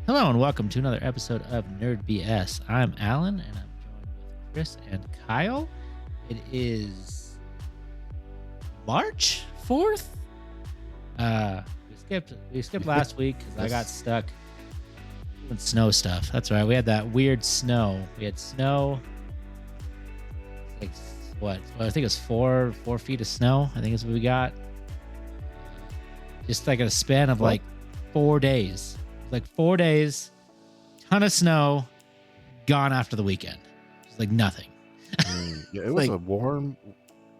Hello and welcome to another episode of Nerd BS. I'm Alan and I'm joined with Chris and Kyle. It is March 4th. We skipped last week because I got stuck doing snow stuff. That's right. We had that weird snow. We had snow. Like what? Well, I think it was 4 feet of snow. I think is what we got. Just like a span of like 4 days. Like 4 days, ton of snow, gone after the weekend. It's like nothing. Yeah, it was a warm,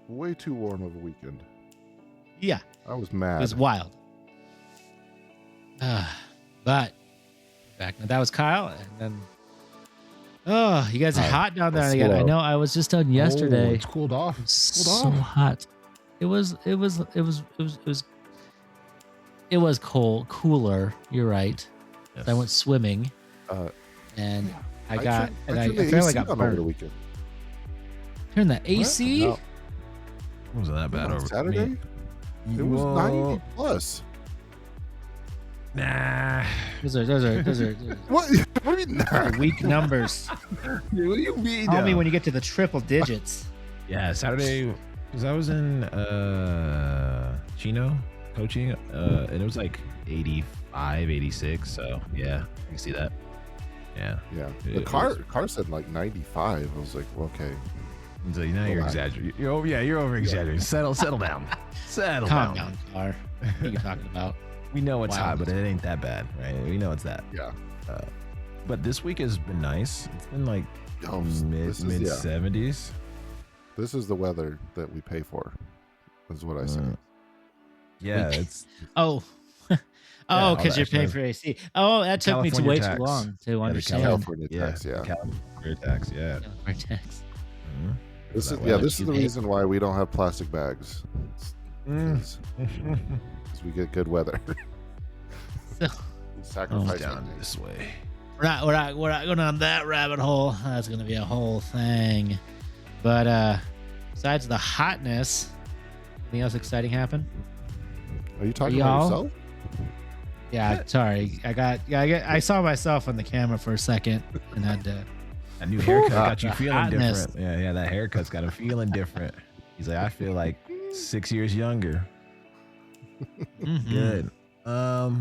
way too warm of a weekend. Yeah. I was mad. It was wild. But back that was Kyle, and then you guys are hot down there again. I know I was just done yesterday. It's cooled off. So hot. It was cooler. You're right. Yes. I went swimming, and I fairly got burned over the weekend. Turn the AC. No. It wasn't that bad over Saturday. Me. It was 90 plus. Nah. Those are What? What do you mean? Nah? Weak numbers. What do you mean? Call me when you get to the triple digits. Yeah, Saturday, because I was in Chino coaching, and it was like 85, 86. So yeah, you can see that. Yeah. The car said like 95. I was like, well, okay. So now you're exaggerating. You're over exaggerating. Settle down. Calm down, car. What are you talking about? We know it's hot, but it ain't that bad, right? We know it's that. Yeah. But this week has been nice. It's been like mid 70s. This is the weather that we pay for, is what I say. Yeah, it's because you're paying for AC. Oh, that took me way too long to understand. California tax, California tax, yeah. California tax. Mm-hmm. This is the reason why we don't have plastic bags. Because we get good weather. So, sacrifice down this way. We're not going on that rabbit hole. That's gonna be a whole thing. But besides the hotness, anything else exciting happen? Are you talking about yourself? Yeah, sorry. I saw myself on the camera for a second and had to. That new haircut got you feeling different. Yeah, that haircut's got him feeling different. He's like, I feel like 6 years younger. Mm-hmm. Good.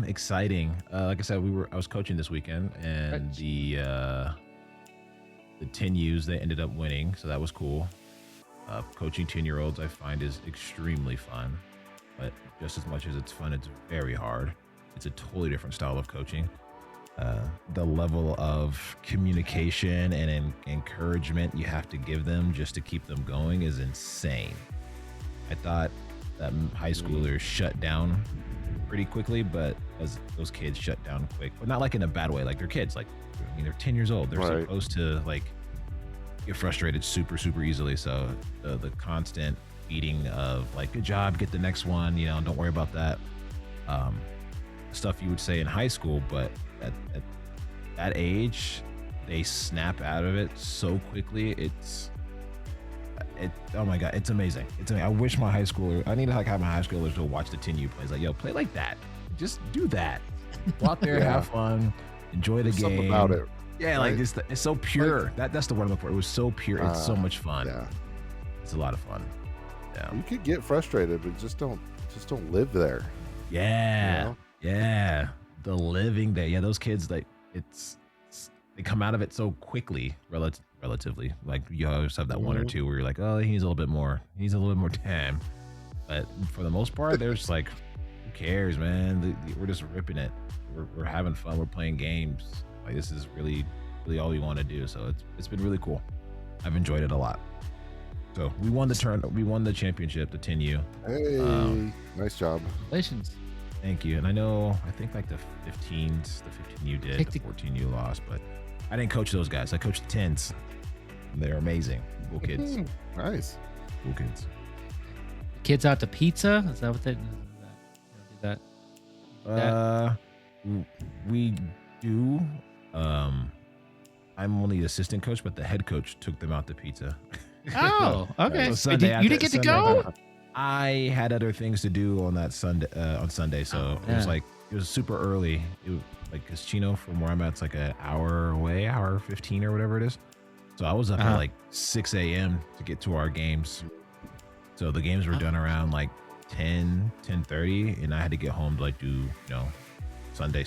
Exciting. Like I said, I was coaching this weekend, and the 10Us, they ended up winning, so that was cool. Coaching 10-year-olds I find is extremely fun, but just as much as it's fun, it's very hard. It's a totally different style of coaching. The level of communication and encouragement you have to give them just to keep them going is insane. I thought that high schoolers shut down pretty quickly, but as those kids shut down quick, but not like in a bad way. Like they're kids, like they're 10 years old. They're supposed to like get frustrated super easily. So the constant feeding of like, good job, get the next one, don't worry about that. Stuff you would say in high school, but at that age, they snap out of it so quickly. Oh my God, it's amazing. I wish my high schooler, I need to have my high schoolers to watch the 10U plays. Like, yo, play like that. Just do that. Go out there, have fun, enjoy the game. Something about it. Yeah, right? Like it's so pure. That's the word I'm looking for. It was so pure. It's so much fun. Yeah. It's a lot of fun. Yeah. You could get frustrated, but just don't live there. Yeah. Yeah. The living there. Yeah, those kids, like they come out of it so quickly, relatively. Like you always have that one or two where you're like, oh, he needs a little bit more time. But for the most part, they're just like, who cares, man? We're just ripping it. We're having fun. We're playing games. Like this is really, really all we want to do. So it's been really cool. I've enjoyed it a lot. So we won the championship, the 10U. Hey, nice job. Congratulations. Thank you. And I think like the 15U did, the 14U lost, but I didn't coach those guys. I coached the 10s. They're amazing. Cool kids. Nice. Cool kids. Kids out to pizza? Is that what they do? That? We do. I'm only the assistant coach, but the head coach took them out to pizza. Oh, okay. So you didn't get to go? I had other things to do on that Sunday, so it was like it was super early. like, cause Chino from where I'm at, it's like an hour away, hour 15 or whatever it is. So I was up at like 6 a.m. to get to our games. So the games were done around like 10:30, and I had to get home to like do, Sunday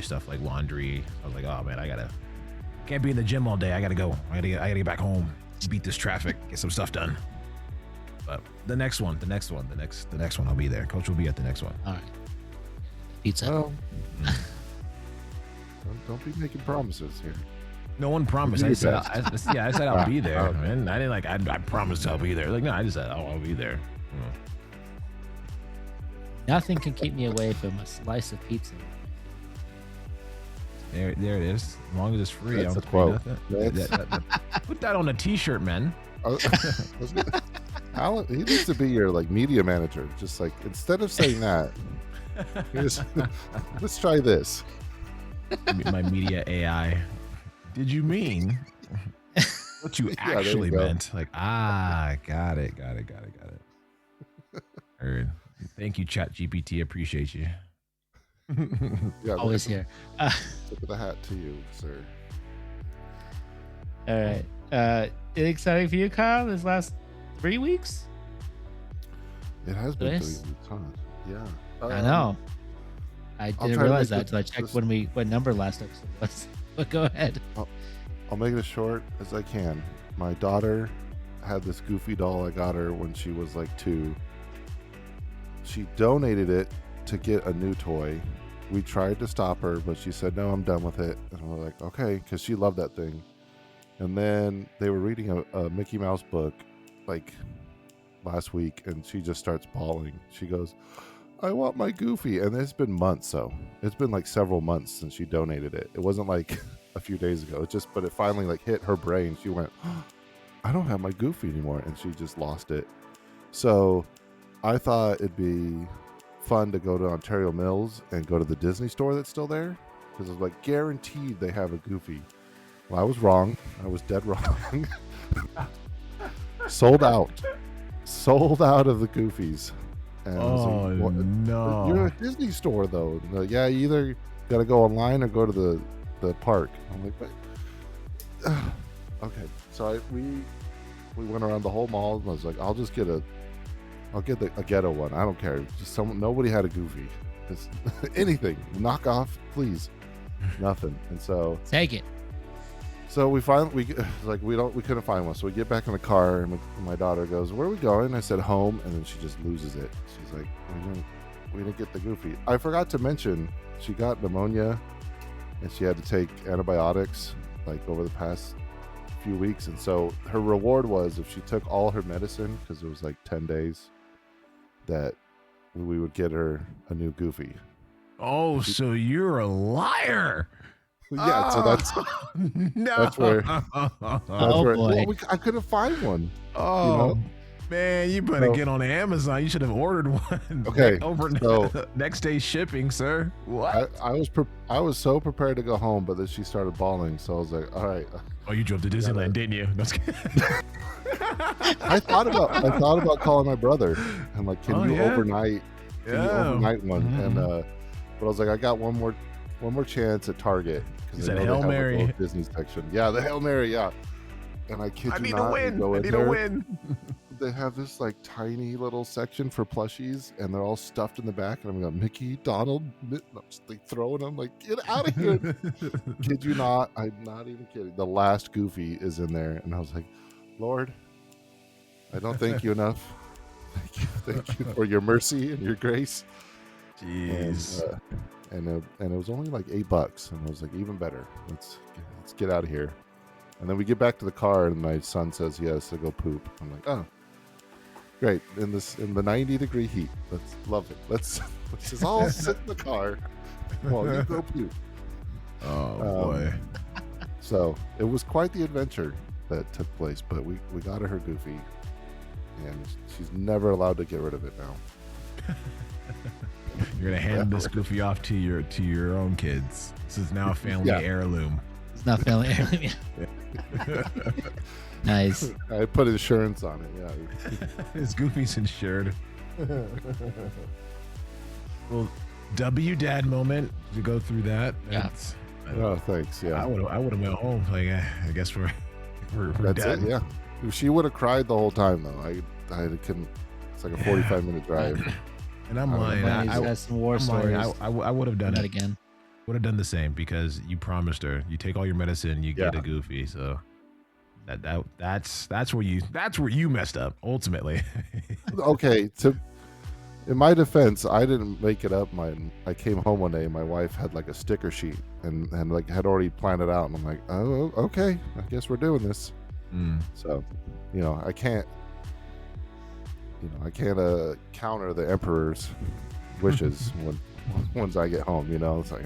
stuff like laundry. I was like, oh man, can't be in the gym all day. I gotta go. I gotta get back home, beat this traffic, get some stuff done. But the next one, I'll be there. Coach will be at the next one. All right. Pizza. Well, don't be making promises here. No one promised. I said I'll be there, man. I didn't I promised I'll be there. Like, no, I just said, I'll be there. Nothing can keep me away from a slice of pizza. There it is. As long as it's free, That's I a don't quote. pay nothing. Put that on a t-shirt, man. Alan, he needs to be your like media manager. Just like, instead of saying that, let's try this. My media AI. Did you mean what you actually meant? Like, got it. Heard. Thank you, Chat GPT. Appreciate you. Yeah, Always here. Tip of the hat to you, sir. All right. Anything exciting for you, Kyle, this last 3 weeks? It has been 3 Nice. weeks, huh? Yeah. I know. I I'll didn't try to realize make that until I checked what number last episode was. But go ahead. I'll make it as short as I can. My daughter had this Goofy doll I got her when she was like 2. She donated it to get a new toy. We tried to stop her, but she said, no, I'm done with it. And we're like, okay, because she loved that thing. And then they were reading a Mickey Mouse book like last week, and she just starts bawling. She goes, I want my Goofy. And it's been months, so it's been like several months since she donated it. It wasn't like a few days ago. But it finally like hit her brain. She went, I don't have my Goofy anymore. And she just lost it. So I thought it'd be fun to go to Ontario Mills and go to the Disney store that's still there, because it's like guaranteed they have a Goofy. Well, I was wrong. I was dead wrong. Sold out of the Goofies. And I was like, no! You're a Disney store though. And yeah, you either got to go online or go to the park. I'm like, but okay. So we went around the whole mall, and I was like, I'll get a ghetto one. I don't care. Just nobody had a Goofy. Just anything knockoff, please. Nothing. And so Take it. So we couldn't find one. So we get back in the car, and my daughter goes, where are we going? I said home, and then she just loses it. She's like, we didn't get the Goofy. I forgot to mention she got pneumonia, and she had to take antibiotics like over the past few weeks. And so her reward was, if she took all her medicine, because it was like 10 days, that we would get her a new Goofy. Oh, so you're a liar. Yeah, so that's no. that's where boy. well, I couldn't find one. Oh man, you better get on Amazon. You should have ordered one. Okay, next day shipping, sir. What? I was so prepared to go home, but then she started bawling, so I was like, all right. Oh, you drove to Disneyland, didn't you? I thought about calling my brother and like, can you overnight? Can you overnight one? Mm-hmm. And but I was like, I got one more chance at Target. Is that Hail Mary? Like Disney section. Yeah, the Hail Mary, yeah. And I kid you not, I need a win. They have this like tiny little section for plushies, and they're all stuffed in the back. And I'm going, Mickey, Donald, I'm just like throwing them, like, get out of here. Kid you not, I'm not even kidding. The last Goofy is in there, and I was like, Lord, I don't thank you enough. Thank you for your mercy and your grace. Jeez. And it was only like $8, and I was like, even better. Let's get out of here. And then we get back to the car, and my son says he has to go poop. I'm like, oh, great! In the 90-degree heat, let's love it. Let's just all sit in the car while you go poop. Oh boy! So it was quite the adventure that took place, but we got her Goofy, and she's never allowed to get rid of it now. You're gonna hand this Goofy off to your own kids. This is now a family heirloom. It's not family heirloom. Nice. I put insurance on it. Yeah. His Goofy's insured. Well, dad moment to go through that. Yeah. That's- Oh, thanks. Yeah. I would have went home. Like, I guess we're That's dad. it. Yeah. She would have cried the whole time though. I couldn't. It's like a 45-minute drive. And I'm lying. Bunny's has some war I'm lying. stories. I would have done That it. again. Would have done the same because you promised her. You take all your medicine, you get Yeah. a Goofy. So that's where you messed up ultimately. Okay. In my defense, I didn't make it up. I came home one day and my wife had like a sticker sheet and like had already planned it out. And I'm like, oh, okay. I guess we're doing this. So, I can't. I can't counter the emperor's wishes once I get home. It's like,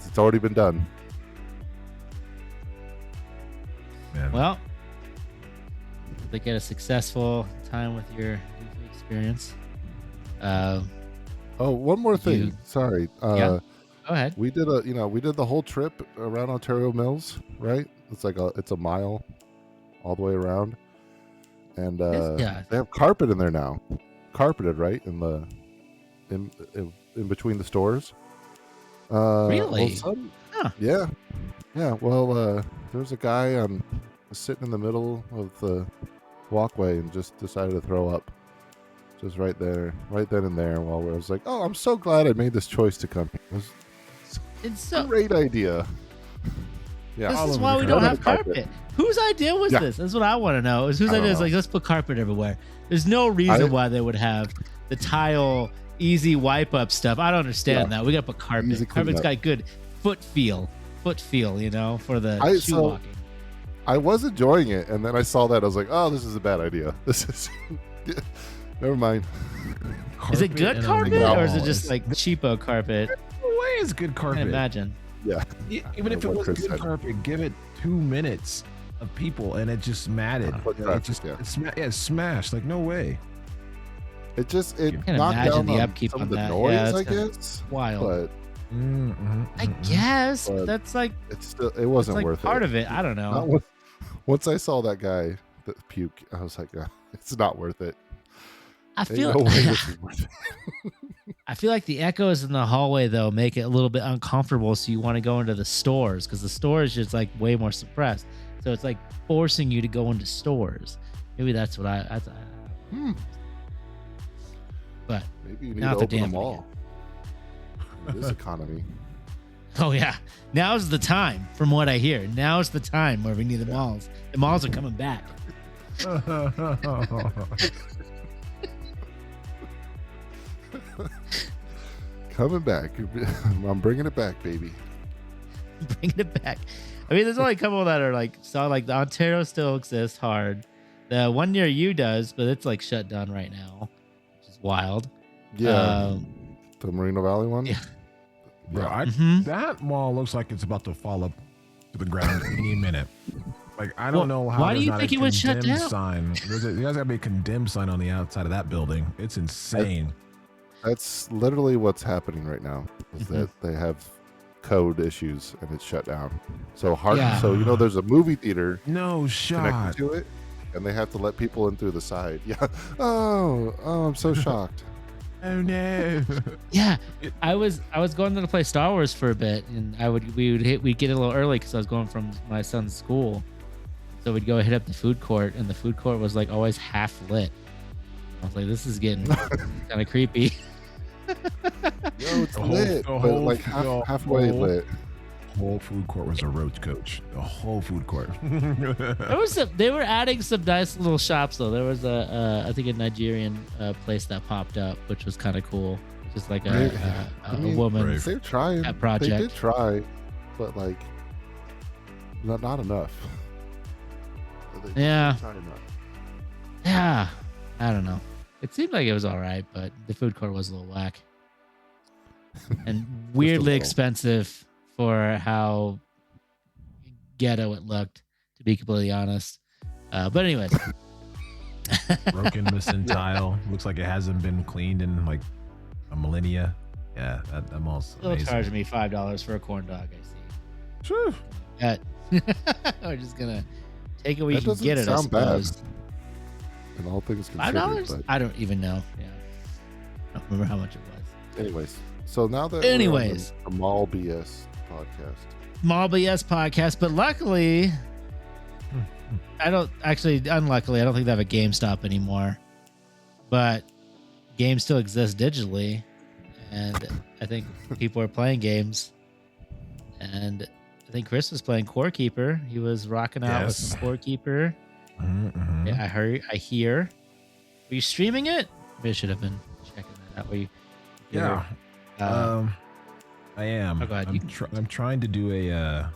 it's already been done. Man. Well, they get a successful time with your Goofy experience. Oh, one more thing. You- Sorry. Yeah. Go ahead. We did the whole trip around Ontario Mills, right? It's like it's a mile all the way around. And Yeah. they have carpet in there now. Carpeted, right? In between the stores. Really? Huh. Yeah. Yeah. Well, there was a guy sitting in the middle of the walkway and just decided to throw up. Just right then and there. While I was like, "Oh, I'm so glad I made this choice to come here. It was It's a so. great idea." Yeah. This all is over why the we don't carpet. have carpet. Whose idea was Yeah. this? That's what I want to know. Is whose I don't idea is know. like, let's put carpet everywhere. There's no reason why they would have the tile easy wipe up stuff. I don't understand that. We got to put carpet. Easy Carpet's cleanup. got good foot feel, for the shoe so- walking. I was enjoying it, and then I saw that I was like, "Oh, this is a bad idea. This is never mind." Is it good and a carpet wall. or is it just like cheapo carpet? No way is good I carpet. can imagine. Yeah. Even if it What was Chris good said. carpet, give it 2 minutes of people and it just matted. Foot It traffic, just yeah. it's smashed. Like, no way. It I can knocked imagine down the on upkeep some on of the that. noise, Yeah, I that's kinda guess. wild. But I guess But that's like it wasn't like worth part it. of it. I don't know. Not with- Once I saw that guy that puke, I was like, "It's not worth it. I Ain't feel no way this is worth it." I feel like the echoes in the hallway though make it a little bit uncomfortable, so you want to go into the stores because the store is just like way more suppressed. So it's like forcing you to go into stores. Maybe that's what I But Maybe you need Now to they're open them dampening all. In this economy. oh yeah, now's the time. From what I hear, now's the time where we need the malls. The malls are coming back. Coming back. I'm bringing it back, baby. Bringing it back. I mean, there's only a couple that are like the Ontario still exists hard. The one near you does, but it's like shut down right now, which is wild. Yeah. The Moreno Valley one? yeah. Bro, Mhm. that mall looks like it's about to fall up to the ground any minute. Like, I don't know how. why do there's you not think a it was shut condemned down? Sign. There's got to be a condemned sign on the outside of that building. It's insane. That's literally what's happening right now. Is Mhm. that they have code issues and it's shut down. So Yeah. So there's a movie theater No shot. connected to it, and they have to let people in through the side. Yeah. Oh, I'm so shocked. Oh no. Yeah, I was going to play Star Wars for a bit, and we'd get a little early because I was going from my son's school, so we'd go hit up the food court, and the food court was like always half lit. I was like, this is getting kind of creepy. Yo, it's The whole- lit, the but whole- like the halfway whole- lit. Whole food court was a roach coach. The whole food court. They were adding some nice little shops though. There was I think a Nigerian place that popped up, which was kind of cool. Just like I mean, a woman. Brave. They're trying. That project. They did try, but like not enough. They Yeah. tried enough. Yeah, I don't know. It seemed like it was all right, but the food court was a little whack and weirdly little. expensive for how ghetto it looked, to be completely honest. But anyways, Broken missing tile. Looks like it hasn't been cleaned in like a millennia. Yeah, that mall's still amazing. charging me $5 for a corn dog. I see. Phew. That we're just gonna take it where you That can doesn't get it. I sound bad. suppose. And all things $5? considered. I don't even know. Yeah, I don't remember how much it was. But anyways, So now that Anyways, we're on the Mall BS podcast. Mall BS podcast, but luckily, unluckily, I don't think they have a GameStop anymore. But games still exist digitally, and I think people are playing games. And I think Chris was playing Core Keeper. He was rocking out with some Core Keeper. Mm-hmm. Yeah, I hear. Were you streaming it? Maybe I should have been checking that out. Yeah. I am. Oh, go ahead. I'm trying to do a.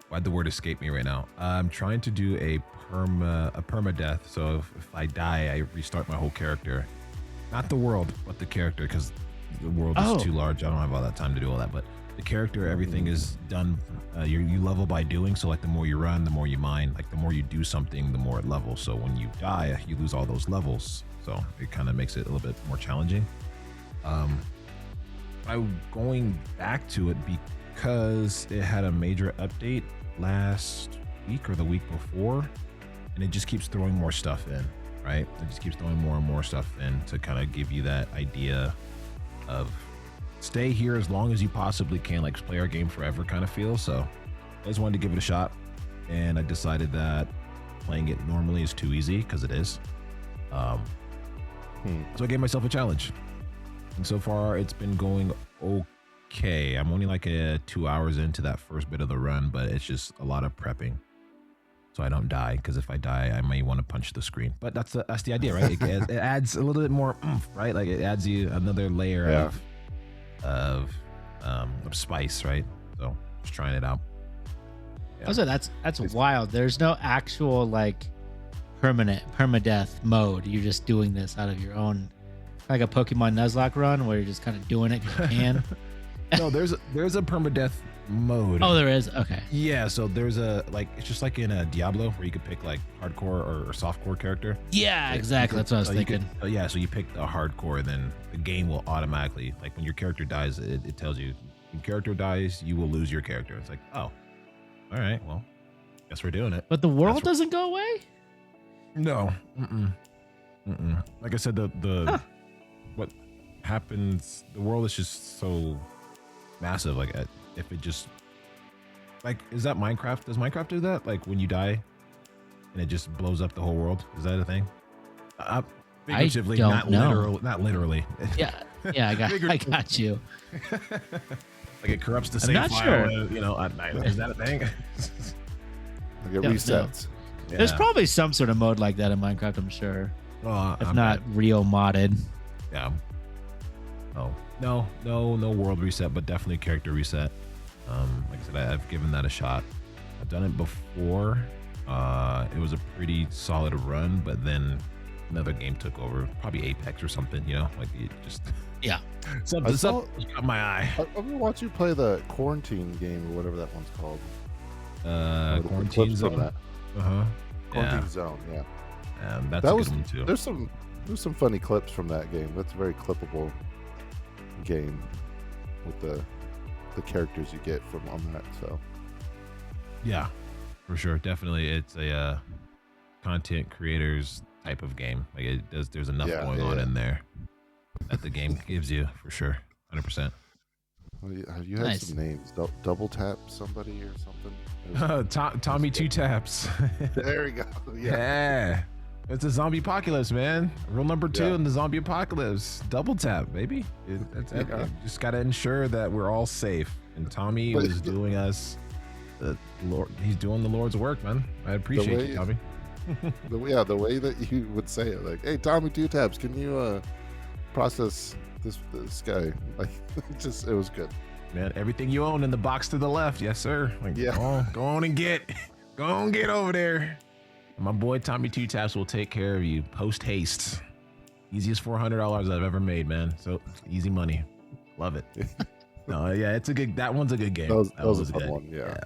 Why'd the word escape me right now? I'm trying to do a permadeath. So if I die, I restart my whole character. Not the world, but the character, because the world is too large. I don't have all that time to do all that. But the character, everything is done. You level by doing. So like the more you run, the more you mine. Like the more you do something, the more it levels. So when you die, you lose all those levels. So it kind of makes it a little bit more challenging. I'm going back to it because it had a major update last week or the week before, and it just keeps throwing more stuff in, right? It just keeps throwing more and more stuff in to kind of give you that idea of stay here as long as you possibly can, like play our game forever kind of feel. So I just wanted to give it a shot, and I decided that playing it normally is too easy, because it is. So I gave myself a challenge. And so far, it's been going okay. I'm only like 2 hours into that first bit of the run, but it's just a lot of prepping, so I don't die. Because if I die, I may want to punch the screen. But that's the idea, right? It adds a little bit more oomph, right? Like it adds you another layer of spice, right? So just trying it out. Yeah. Also, that's wild. There's no actual like permadeath mode. You're just doing this out of your own. Like a Pokemon Nuzlocke run where you're just kind of doing it because you can. No, there's a permadeath mode. Oh, there is? Okay. Yeah, so there's it's just like in a Diablo where you could pick like hardcore or softcore character. Yeah, exactly. That's what I was thinking. So you pick the hardcore, then the game will automatically, like when your character dies, it tells you when character dies, you will lose your character. It's like, oh, all right, well, guess we're doing it. But the world doesn't go away? No. Like I said, what happens, the world is just so massive. Like if it just, like, is that Minecraft? Does Minecraft do that? Like when you die and it just blows up the whole world? Is that a thing? Figuratively, not literally. Yeah, I got you. Like it corrupts the save file, is that a thing? Like it resets. Yeah. There's probably some sort of mode like that in Minecraft, I'm sure. If not real modded. Yeah. Oh, no world reset, but definitely character reset. Like I said, I've given that a shot. I've done it before. It was a pretty solid run, but then another game took over, probably Apex or something, like it just... Yeah. Something caught my eye. I've been watching you play the quarantine game or whatever that one's called. Quarantine Zone. Quarantine Zone, yeah. That's a good one too. There's some funny clips from that game. That's a very clippable game with the characters you get from on that. So yeah, for sure, definitely, it's a content creators type of game. Like there's enough going on in there that the game gives you, for sure, 100%. Have you had some names? Double Tap somebody or something? Tommy Two Taps. There we go. Yeah. It's a zombie apocalypse, man. Rule number 2 in the zombie apocalypse: double tap, baby. Just gotta ensure that we're all safe. And Tommy was doing us the Lord. He's doing the Lord's work, man. I appreciate you, Tommy. The way that you would say it, like, "Hey, Tommy Two Taps, can you process this guy?" Like, it was good. Man, everything you own in the box to the left, yes, sir. Like, go on and get over there. My boy Tommy Two Taps will take care of you post haste. Easiest $400 I've ever made, man. So easy money. Love it. No, yeah, that one's a good game. That was a fun one. Yeah.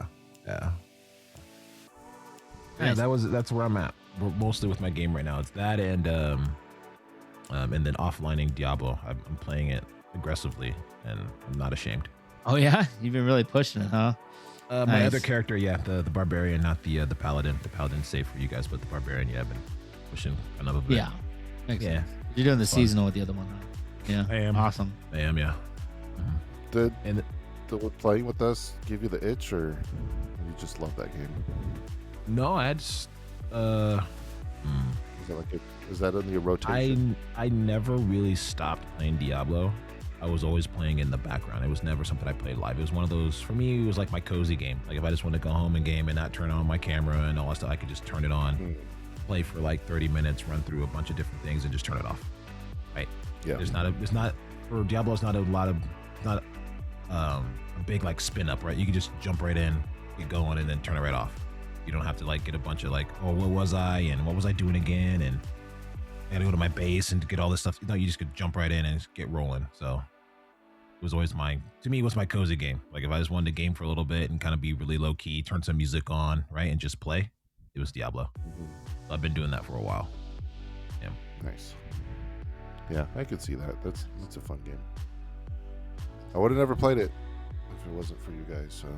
Nice. Yeah, that's where I'm at. Mostly with my game right now. It's that and then offlining Diablo. I'm playing it aggressively, and I'm not ashamed. Oh yeah, you've been really pushing it, huh? My other character, the barbarian, not the paladin. The paladin's safe for you guys, but the barbarian, I've been pushing another bit. Yeah, makes sense. You're doing the seasonal with the other one, huh? Yeah. I am. Awesome. I am, yeah. Did And playing with us give you the itch, or you just love that game? no, I just Is that in your rotation? I never really stopped playing Diablo. I was always playing in the background. It was never something I played live. It was one of those, for me, it was like my cozy game. Like if I just wanted to go home and game and not turn on my camera and all that stuff, I could just turn it on, play for like 30 minutes, run through a bunch of different things and just turn it off. Right? Yeah. For Diablo, it's not a big like spin up, right? You can just jump right in, get going, and then turn it right off. You don't have to like get a bunch of like, oh, where was I and what was I doing again, and I gotta go to my base and get all this stuff. No, you just could jump right in and just get rolling. So it was always to me, it was my cozy game. Like if I just wanted to game for a little bit and kind of be really low key, turn some music on, right, and just play, it was Diablo. So I've been doing that for a while. Yeah. Nice. Yeah, I could see that. That's a fun game. I would have never played it if it wasn't for you guys. So,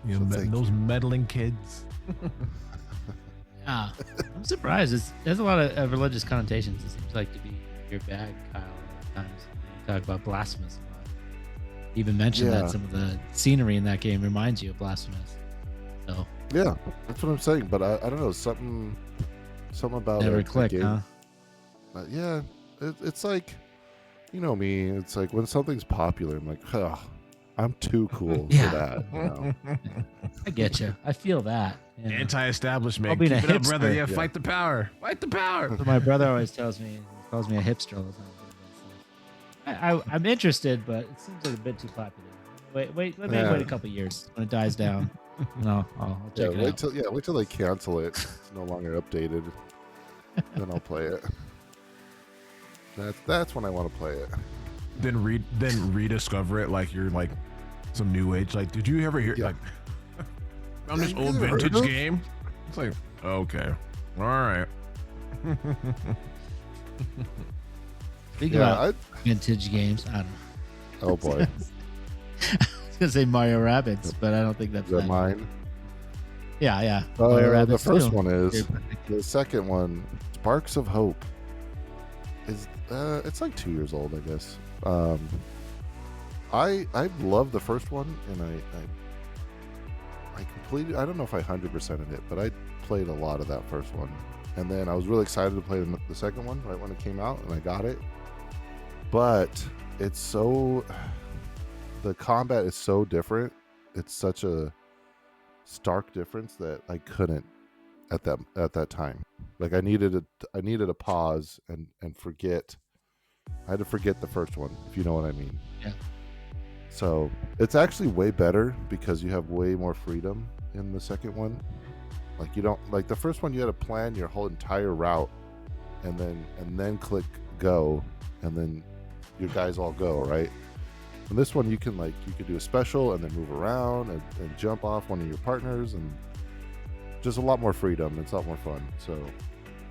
Those meddling kids. Yeah, I'm surprised. There's a lot of religious connotations. It seems like to be your bag, Kyle. At times you talk about blasphemous a lot. You even mentioned that some of the scenery in that game reminds you of blasphemous. So yeah, that's what I'm saying. But I don't know, something about never it clicked, huh? Yeah, it's like, you know me. It's like when something's popular, I'm like, oh, I'm too cool for that. You know? I get you. I feel that. You know? Anti-establishment. I'll be Keep a it up, hipster. brother. Yeah, fight the power. Fight the power. So my brother always tells me, he calls me a hipster all the time. I'm interested, but it seems like a bit too popular. Let me wait a couple years when it dies down. No, I'll check it out. Wait till they cancel it. It's no longer updated. Then I'll play it. That's when I want to play it. Then rediscover it like you're like some new age. Like, did you ever hear like found this old vintage game? It's like, okay, all right. Speaking about vintage games, I don't know. Oh boy. I was gonna say Mario Rabbids, but I don't think that's Is that mine? Yeah. Mario Rabbids. The first one is. The second one, Sparks of Hope, is it's like 2 years old, I guess. I love the first one, and I completed. I don't know if I 100%ed it, but I played a lot of that first one, and then I was really excited to play the second one right when it came out, and I got it. But the combat is so different. It's such a stark difference that I couldn't at that time. Like I needed a pause and forget. I had to forget the first one, if you know what I mean. Yeah. So it's actually way better because you have way more freedom in the second one. Like you don't, like the first one, you had to plan your whole entire route and then click go, and then your guys all go, right? And this one you could do a special and then move around and jump off one of your partners, and just a lot more freedom. It's a lot more fun. So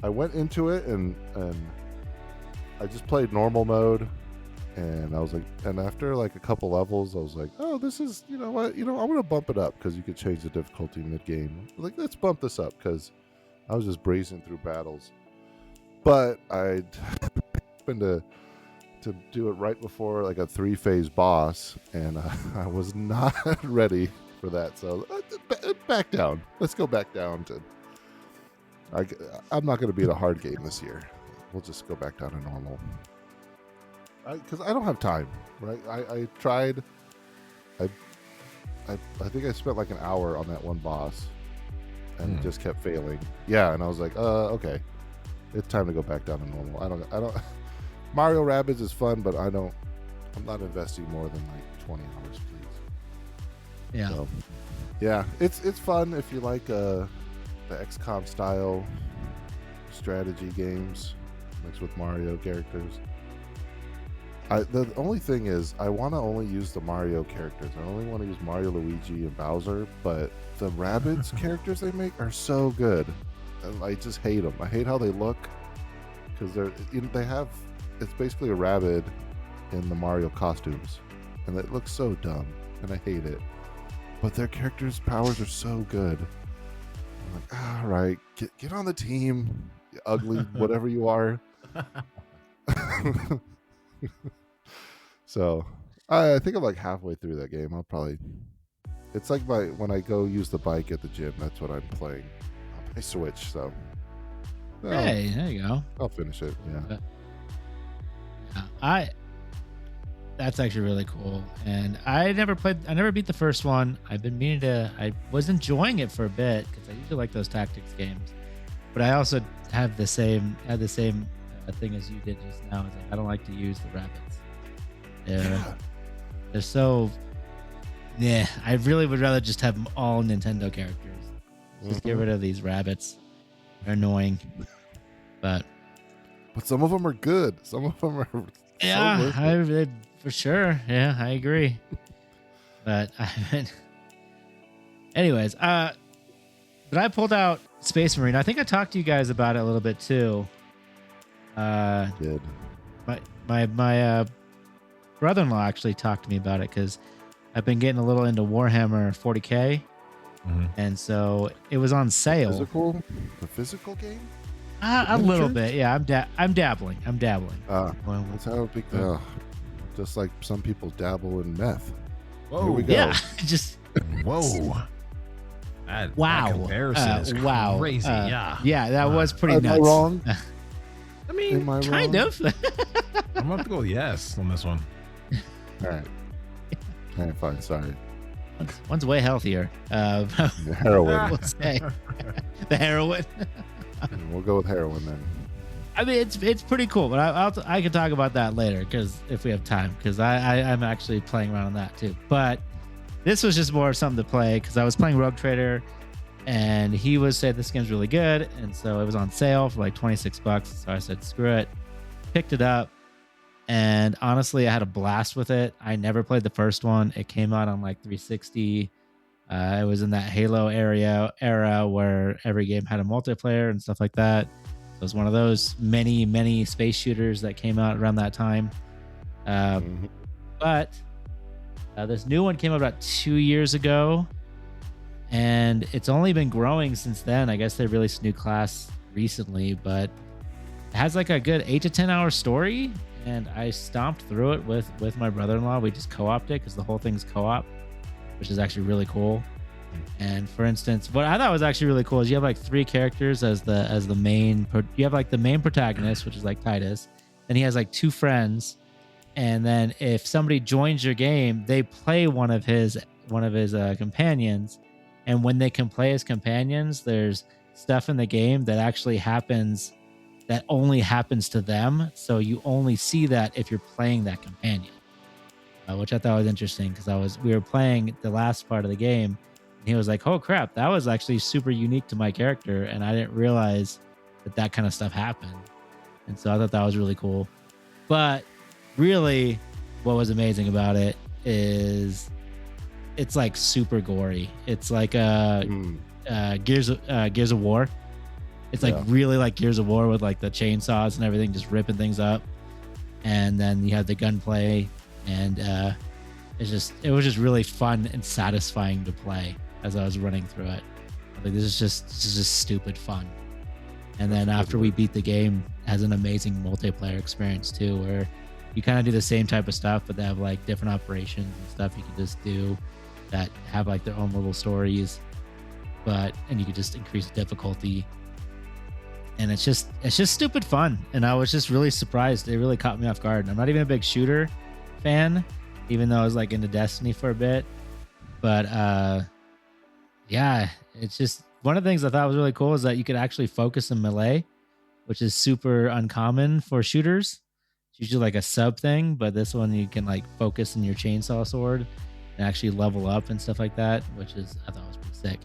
I went into it and I just played normal mode, and I was like, and after like a couple levels, I was like, oh, this is, you know what, I want to bump it up because you could change the difficulty mid-game. Like, let's bump this up because I was just breezing through battles. But I happened to do it right before like a 3-phase boss, and I was not ready for that. So back down. Let's go back down to. I'm not going to beat a hard game this year. We'll just go back down to normal. Because I don't have time, right? I tried. I think I spent like an hour on that one boss, and just kept failing. Yeah, and I was like, okay, it's time to go back down to normal. I don't. Mario Rabbids is fun, but I'm not investing more than like 20 hours, please. Yeah. So, yeah, it's fun if you like the XCOM style strategy games mixed with Mario characters. The only thing is, I want to only use the Mario characters. I only want to use Mario, Luigi, and Bowser, but the Rabbids characters they make are so good. And I just hate them. I hate how they look, because they have, it's basically a rabbit in the Mario costumes, and it looks so dumb, and I hate it. But their characters' powers are so good. I'm like, all right, get on the team, you ugly, whatever you are. So I think I'm like halfway through that game. I'll probably. It's like when I go use the bike at the gym. That's what I'm playing on my Switch. So Hey, there you go. I'll finish it. Yeah. That's actually really cool. And I never beat the first one. I've been meaning to. I was enjoying it for a bit because I usually like those tactics games. But I also had the same thing as you did just now. It's like I don't like to use the rabbits. They're so. Yeah, I really would rather just have all Nintendo characters. Just get rid of these rabbits. They're annoying. But some of them are good. Some of them are. Yeah, for sure. Yeah, I agree. But anyways, but I pulled out Space Marine. I think I talked to you guys about it a little bit too. Did. My brother-in-law actually talked to me about it because I've been getting a little into Warhammer 40K, and so it was on sale. The physical game? A little bit, yeah. I'm dabbling. That's how big. Just like some people dabble in meth. Whoa. Here we go. Yeah, just whoa. That comparison is crazy. Yeah, that was pretty nuts. Am I wrong? I mean, kind of. I'm going to go with yes on this one. All right. All right, fine. Sorry. One's way healthier. The heroin. We'll say the heroin. We'll go with heroin then. I mean, it's pretty cool, but I can talk about that later because if we have time, because I'm actually playing around on that too. But this was just more something to play because I was playing Rogue Trader, and he was saying this game's really good, and so it was on sale for like $26. So I said, screw it, picked it up, and honestly, I had a blast with it. I never played the first one. It came out on like 360. It was in that Halo era where every game had a multiplayer and stuff like that. It was one of those many space shooters that came out around that time. But this new one came out about 2 years ago, and it's only been growing since then. I guess they released a new class recently, but it has like a good 8 to 10 hour story, and I stomped through it with my brother-in-law. We just co-opted it because the whole thing's co-op, which is actually really cool. And for instance, what I thought was actually really cool is you have like 3 characters as the main. You have like the main protagonist, which is like Titus. Then he has like 2 friends, and then if somebody joins your game, they play one of his companions. And when they can play as companions, there's stuff in the game that actually happens that only happens to them. So you only see that if you're playing that companion, which I thought was interesting because we were playing the last part of the game. He was like, oh crap, that was actually super unique to my character, and I didn't realize that kind of stuff happened. And so I thought that was really cool. But really, what was amazing about it is it's like super gory. It's like Gears of War. It's like really like Gears of War with like the chainsaws and everything just ripping things up. And then you have the gunplay, and it was just really fun and satisfying to play as I was running through it. I think this is just stupid fun. And then after we beat the game, it has an amazing multiplayer experience too, where you kind of do the same type of stuff, but they have like different operations and stuff you can just do that have like their own little stories. And you could just increase the difficulty. And it's just stupid fun. And I was just really surprised. It really caught me off guard. I'm not even a big shooter fan, even though I was like into Destiny for a bit. But yeah, it's just one of the things I thought was really cool is that you could actually focus in melee, which is super uncommon for shooters. It's usually like a sub thing, but this one you can like focus in your chainsaw sword and actually level up and stuff like that, which I thought was pretty sick.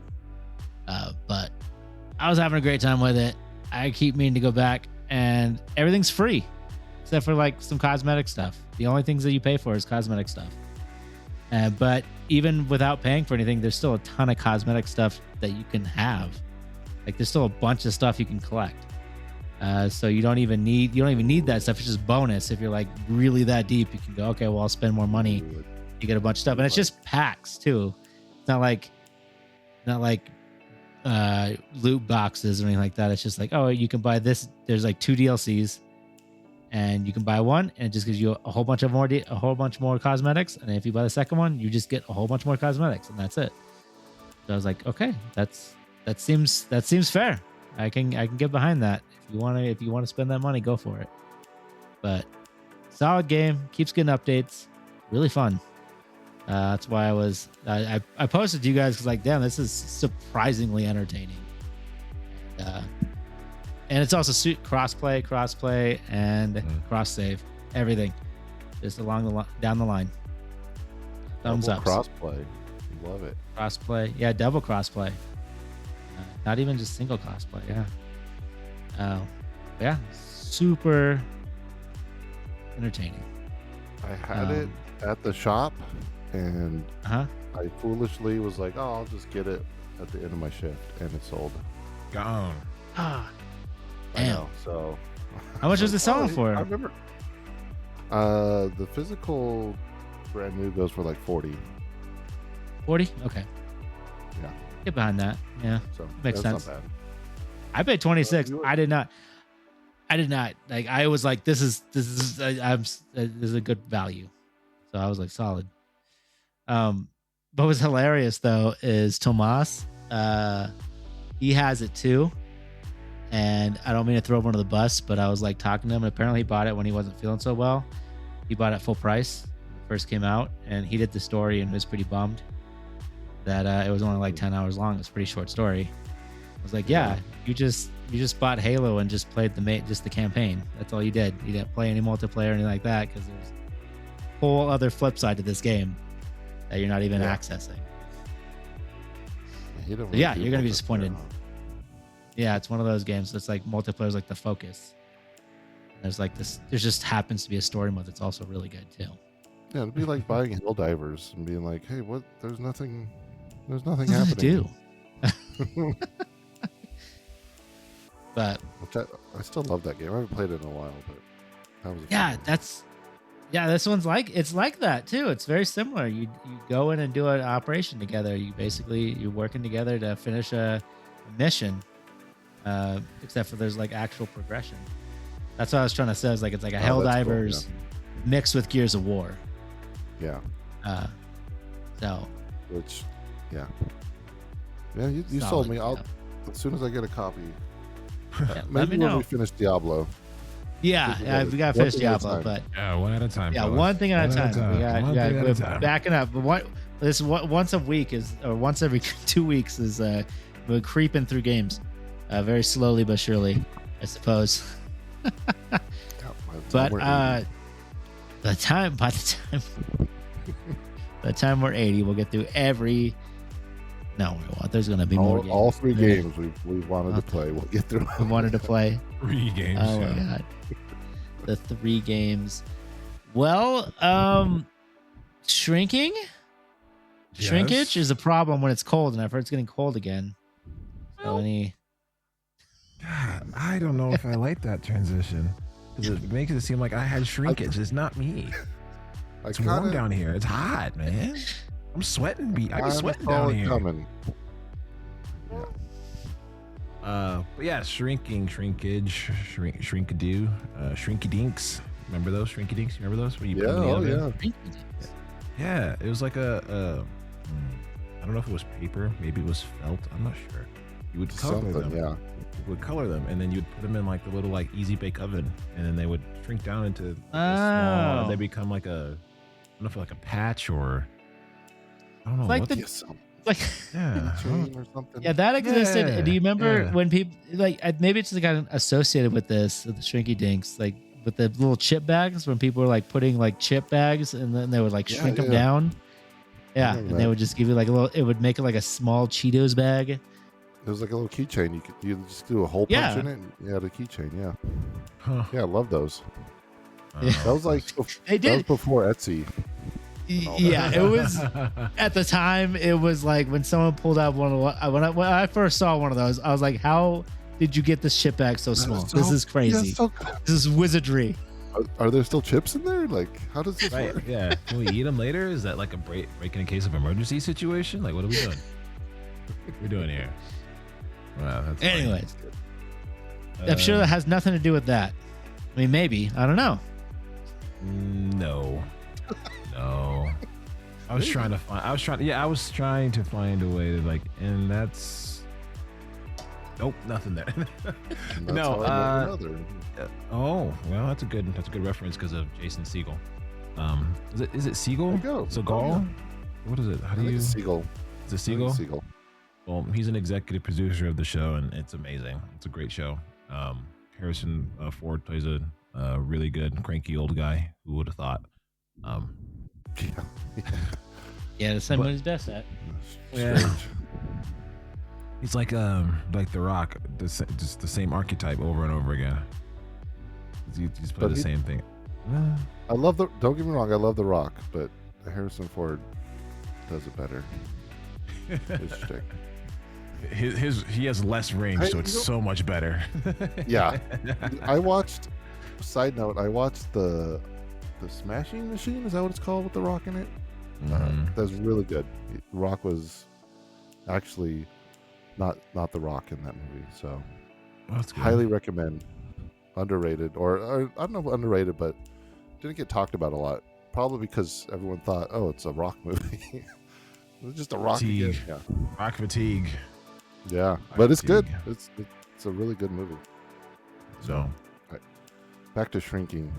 But I was having a great time with it. I keep meaning to go back, and everything's free except for like some cosmetic stuff. The only things that you pay for is cosmetic stuff. But even without paying for anything, there's still a ton of cosmetic stuff that you can have. Like there's still a bunch of stuff you can collect. So you don't even need that stuff. It's just bonus. If you're like really that deep, you can go, okay, well, I'll spend more money. You get a bunch of stuff, and it's just packs too. It's not like loot boxes or anything like that. It's just like, oh, you can buy this. There's like 2 DLCs, and you can buy one, and it just gives you a whole bunch more cosmetics. And if you buy the second one, you just get a whole bunch more cosmetics, and that's it. So I was like, okay, that seems fair. I can get behind that. If you want to spend that money, go for it. But solid game, keeps getting updates, really fun. That's why I posted to you guys because like, damn, this is surprisingly entertaining. And it's also crossplay, and cross save, everything, just down the line. Thumbs up. Crossplay, love it. Crossplay, yeah, double crossplay. Not even just single crossplay, yeah. Yeah, super entertaining. I had it at the shop, and Uh-huh. I foolishly was like, "Oh, I'll just get it at the end of my shift," and it sold. Gone. Ah, I damn. know. So, How much was it selling for? I remember. The physical brand new goes for like 40. 40? Okay. Yeah. Get behind that. Yeah. So Makes that's sense. Not bad. I paid 26. you were- I did not. Like, I was like, this is a good value. So I was like, solid. What was hilarious though is Tomas, he has it too. And I don't mean to throw him under the bus, but I was like talking to him, and apparently he bought it when he wasn't feeling so well. He bought it full price when it first came out, and he did the story and was pretty bummed that it was only like 10 hours long. It's a pretty short story. I was like, yeah, you just bought Halo and just played the campaign. That's all you did. You didn't play any multiplayer or anything like that, because there's a whole other flip side to this game that you're not even accessing. So yeah, you're gonna be disappointed. Yeah, it's one of those games that's like multiplayer is like the focus. There's like this. There just happens to be a story mode that's also really good too. Yeah, it'd be like buying Helldivers and being like, "Hey, what? There's nothing What does happening." it do? But I still love that game. I haven't played it in a while, but that was this one's it's like that too. It's very similar. You go in and do an operation together. You're working together to finish a mission. Except for there's like actual progression. That's what I was trying to say. It's like a Helldivers mixed with Gears of War. Yeah. So. Which, yeah. Yeah, you sold me. As soon as I get a copy. Yeah, Maybe let me when know. we finish Diablo. Yeah, we got to finish Diablo, but one at a time. yeah, fellas. one thing at a time. We're time. backing up. But once a week or once every 2 weeks is we're creeping through games, very slowly but surely, I suppose. But by the time we're 80, we'll get through every. No, we won't. There's gonna be more games. All 3 games we wanted to play. We'll get through. We wanted to play 3 games. Oh my god, the 3 games. Well, shrinkage is a problem when it's cold, and I've heard it's getting cold again. So God, I don't know if I like that transition, because it makes it seem like I had shrinkage. It's not me. It's warm down here. It's hot, man. I'm sweating. I be sweating down here. Coming. But yeah, shrinkadoo, shrinkadinks. Remember those shrinkadinks? Remember those? Where you put them in the oven? Yeah, it was like I don't know if it was paper, maybe it was felt. I'm not sure. You would color them. Yeah. You would color them, and then you'd put them in like the little like easy bake oven, and then they would shrink down into small. They become like I don't know if like a patch or I don't know. Like what yeah. Or something. Yeah, that existed. Yeah, Do you remember when people maybe it's like associated with this, with the Shrinky Dinks, like with the little chip bags, when people were like putting like chip bags and then they would like shrink them down. Yeah, and they would just give you like a little. It would make it like a small Cheetos bag. It was like a little keychain. You just do a hole punch in it. And you had a keychain. Yeah. Huh. Yeah, I love those. Yeah. That was like that was before Etsy. Yeah, it was at the time. It was like when someone pulled out when I first saw one of those, I was like, "How did you get this chip bag so small? This is crazy. This is wizardry." Are there still chips in there? Like, how does this work? Yeah. Can we eat them later? Is that like a break in case of emergency situation? Like, what are we doing? What are we doing here? Wow. That's anyways, I'm sure that has nothing to do with that. I mean, maybe. I don't know. No. I was trying to find a way to like, and that's nope, nothing there. And that's No, how I met your mother. oh well, that's a good reference because of Jason Segel. Is it Segel? There you go. Seagal? Oh, yeah. What is it? How I do think you? it's Siegel. Is it I think Segel? it's Siegel. Well, he's an executive producer of the show, and it's amazing. It's a great show. Harrison Ford plays a really good cranky old guy. Who would have thought? Yeah. Yeah, that's what But- he's best at. Yeah. Strange. He's like The Rock, just the same archetype over and over again. He's played But the same thing. I love the. Don't get me wrong. I love The Rock, but Harrison Ford does it better. His shtick. He has less range, Hey, so it's you know- so much better. Yeah. I watched. Side note: I watched the Smashing Machine. Is that what it's called with The Rock in it? Mhm. That's really good. Rock was actually not The Rock in that movie, so Oh, that's good. highly recommend. Underrated, or I don't know if underrated, but didn't get talked about a lot. Probably because everyone thought, oh, it's a Rock movie. It's just a Rock again. Fatigue. Yeah, Rock fatigue. yeah, but it's good. Fatigue. It's a really good movie. So Back to Shrinking.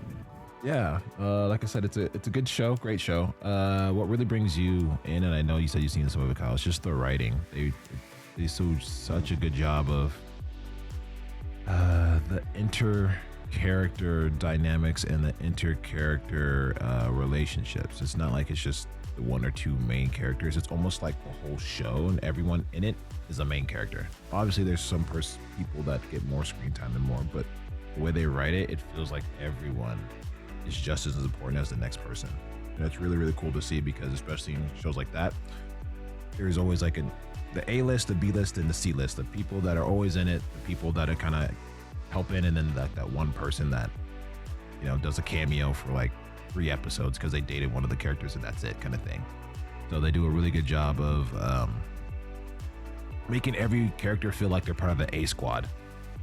yeah, like I said, it's a good show, great show. What really brings you in, and I know you said you've seen this movie, Kyle, it's just the writing. They do such a good job of the inter-character dynamics and the inter-character relationships. It's not like it's just the one or two main characters. It's almost like the whole show, and everyone in it is a main character. Obviously, there's some people that get more screen time than more, but the way they write it, it feels like everyone is just as important as the next person. And it's really, really cool to see, because especially in shows like that, there's always like the A list, the B list, and the C list. The people that are always in it, the people that are kind of helping, and then that one person that, you know, does a cameo for like 3 episodes because they dated one of the characters and that's it, kind of thing. So they do a really good job of making every character feel like they're part of the A squad,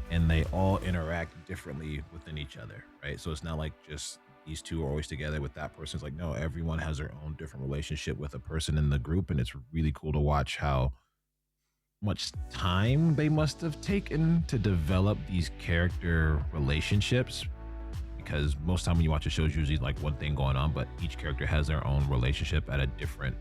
and they all interact differently within each other, right? So it's not like just these two are always together with that person. It's like, no, everyone has their own different relationship with a person in the group, and it's really cool to watch how much time they must have taken to develop these character relationships, because most time when you watch a show, it's usually like one thing going on, but each character has their own relationship at a different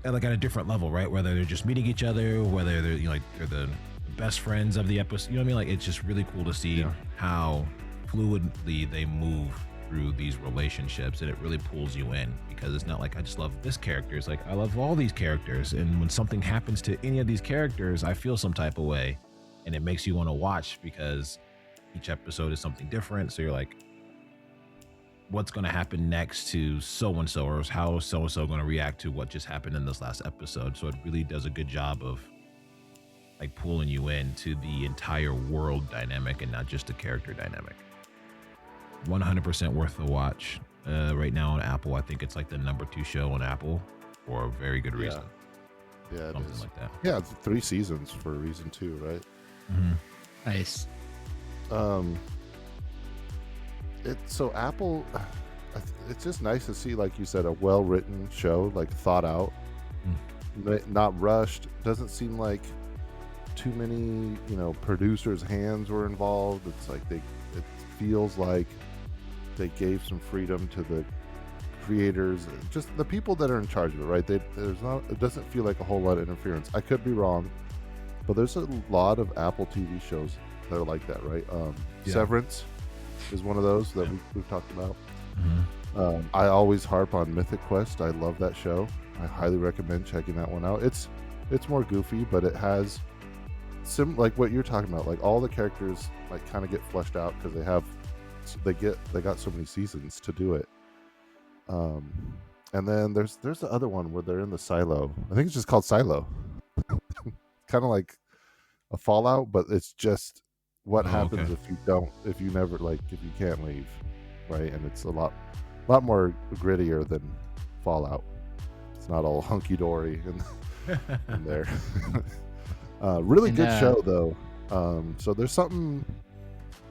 at a different level, right? Whether they're just meeting each other, whether they're, you know, like they're the best friends of the episode, you know what I mean? Like, it's just really cool to see how fluidly they move through these relationships, and it really pulls you in, because it's not like I just love this character. It's like I love all these characters, and when something happens to any of these characters, I feel some type of way, and it makes you want to watch, because each episode is something different. So you're like, what's going to happen next to so and so, or how is so and so going to react to what just happened in this last episode? So it really does a good job of like pulling you into the entire world dynamic and not just the character dynamic. 100% worth the watch. Right now on Apple, I think it's like the number 2 show on Apple for a very good reason. Yeah, it Something is. like that. Yeah, it's 3 seasons for a reason too, right? Nice. So Apple, it's just nice to see, like you said, a well-written show, like thought out, not rushed. Doesn't seem like too many, producers' hands were involved. It's like it feels like they gave some freedom to the creators, just the people that are in charge of it, right? It doesn't feel like a whole lot of interference. I could be wrong, but there's a lot of Apple TV shows that are like that, right? Severance is one of those that we've talked about. I always harp on Mythic Quest. I love that show. I highly recommend checking that one out. It's more goofy, but it has like what you're talking about. Like all the characters like kind of get fleshed out because they got so many seasons to do it. And then there's the other one where they're in the silo. I think it's just called Silo. Kind of like a Fallout, but it's just what happens if you can't leave, right? And it's a lot more grittier than Fallout. It's not all hunky dory in there. Really good show though. So there's something.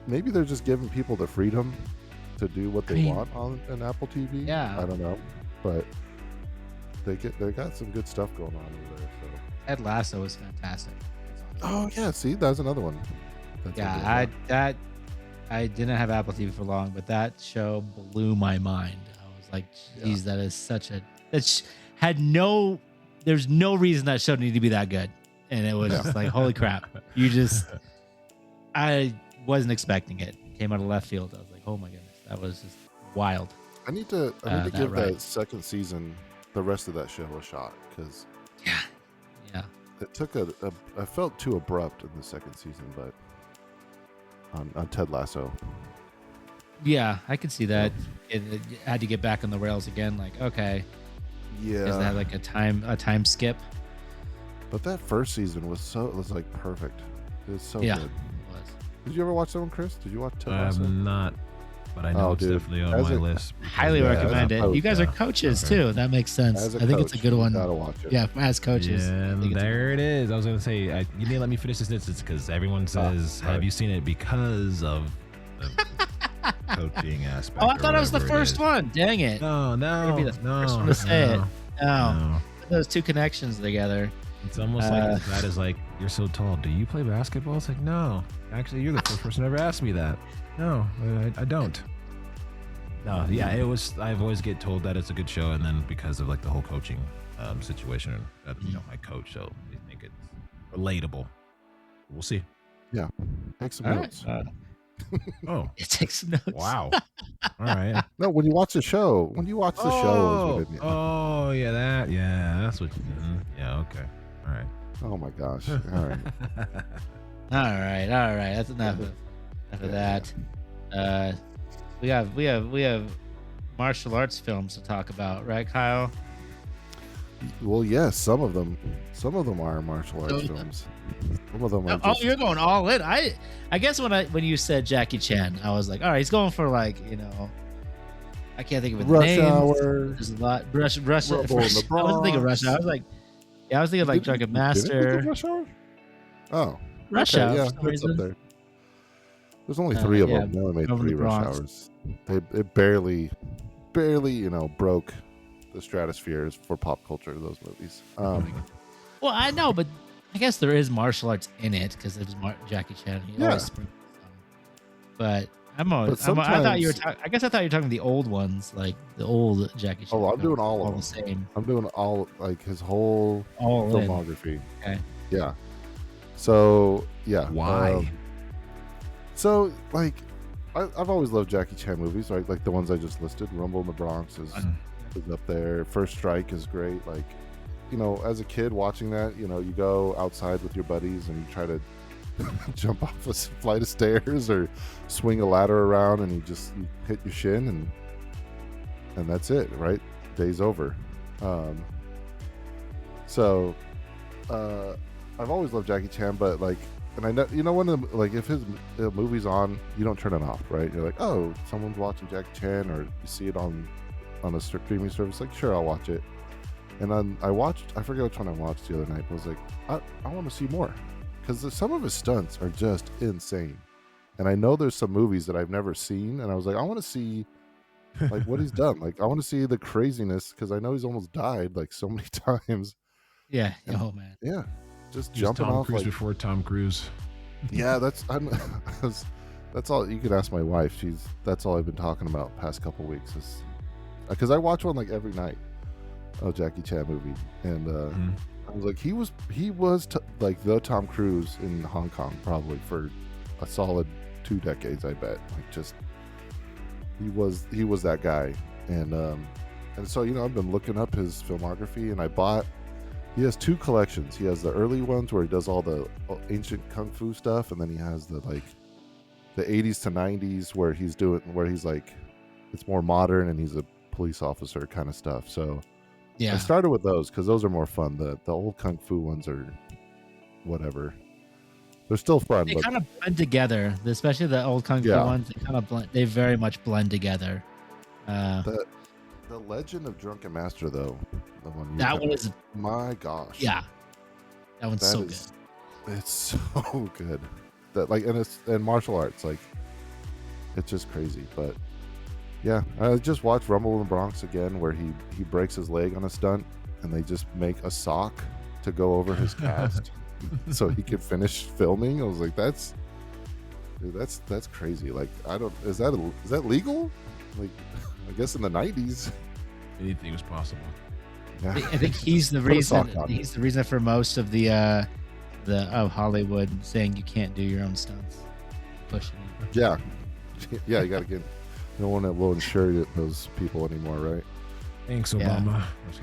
Maybe they're just giving people the freedom to do what they want on an Apple TV. Yeah. I don't know, but they got some good stuff going on over there. So. Ted Lasso was fantastic. Oh yeah, see, that's another one. I didn't have Apple TV for long, but that show blew my mind. I was like, geez, that is such a there's no reason that show needed to be that good. And it was just like, holy crap. I wasn't expecting it. Came out of left field. I was like, oh my goodness, that was just wild. I need to give that second season, the rest of that show, a shot, because it took I felt too abrupt in the second season, but on Ted Lasso. Yeah, I could see that. It had to get back on the rails again. Like, okay, because they had like a time skip. But that first season was like perfect. It was so good. It was. Did you ever watch that one, Chris? Did you watch Ted Lasso? Not, but I know it's definitely on my list. Highly recommend it. You guys are coaches too. That makes sense. I think it's a good one. Gotta watch it. Yeah, as coaches. Yeah, there it is. I was gonna say you need to let me finish this sentence because everyone says, "Have you seen it?" Because of the coaching aspect. Oh, I thought it was the first one. Dang it! No, Maybe the first one to say it. No. Those two connections together. It's almost like as bad as like, you're so tall. Do you play basketball? It's like, no. Actually, you're the first person to ever ask me that. No, I don't. No, yeah, it was. I've always get told that it's a good show, and then because of like the whole coaching situation, my coach, so they think it's relatable. We'll see. Yeah, take some notes. It takes some notes. Wow. All right. No, when you watch the show, show. Oh, yeah, that's what. Yeah, okay. All right. Oh my gosh. All right. All right. That's enough of that. We have martial arts films to talk about, right, Kyle? Well, yes, some of them are martial arts films. Some of them are. You're going all in. I guess when you said Jackie Chan, I was like, all right, he's going for like, I can't think of it. Rush Hour. There's a lot. Rush. Rumble in the I wasn't thinking Rush Hour. I was thinking like Drunken Master. Rush Hour? Oh. Rush okay, Hour. Yeah, that's up there. There's only 3 of them. They only made 3 Rush Hours. It barely, broke the stratospheres for pop culture, those movies. Well, I know, but I guess there is martial arts in it because there's Jackie Chan. Always sprinkles some. But I thought you were. I guess I thought you were talking the old ones, like the old Jackie Chan. Oh, I'm doing all of them. The same. I'm doing all like his whole filmography. Okay. Yeah. So yeah. Why? So like, I've always loved Jackie Chan movies, right? Like the ones I just listed. Rumble in the Bronx is up there. First Strike is great. Like, as a kid watching that, you go outside with your buddies and you try to jump off a flight of stairs or swing a ladder around and you hit your shin and that's it, right? Day's over. So I've always loved Jackie Chan, but like, and I know, when if his movie's on, you don't turn it off, right? You're like, oh, someone's watching Jackie Chan, or you see it on a streaming service, like, sure, I'll watch it. And then I forget which one I watched the other night, but I was like, I want to see more, because some of his stunts are just insane. And I know there's some movies that I've never seen, and I was like, I want to see like what he's done. Like, I want to see the craziness, because I know he's almost died like so many times. Yeah. Oh man. Yeah. Just jumping Tom off Cruise like, before Tom Cruise. Yeah, that's all. You could ask my wife. That's all I've been talking about past couple weeks, is because I watch one like every night, a Jackie Chan movie, and I was like, he was like the Tom Cruise in Hong Kong probably for a solid 2 decades, I bet. Like, just he was that guy, and so I've been looking up his filmography, and he has 2 collections. He has the early ones where he does all the ancient kung fu stuff, and then he has the 80s to 90s where he's like, it's more modern and he's a police officer kind of stuff. So yeah, I started with those because those are more fun. The old kung fu ones are whatever. They're still fun. They kind of blend together, especially the old kung fu ones. They kind of blend. They very much blend together. The Legend of Drunken Master, though, the one is my gosh. Yeah, that one's so good. It's so good. that like, and martial arts, like it's just crazy. But yeah, I just watched Rumble in the Bronx again, where he breaks his leg on a stunt, and they just make a sock to go over his cast so he could finish filming. I was like, that's crazy. Like, is that legal? Like, I guess in the 90s Anything was possible. I think he's the reason. He's the reason for most of the of Hollywood saying you can't do your own stunts. Pushing it. Yeah, yeah. You gotta get. No one will insure those people anymore, right? Thanks, Obama. I'm just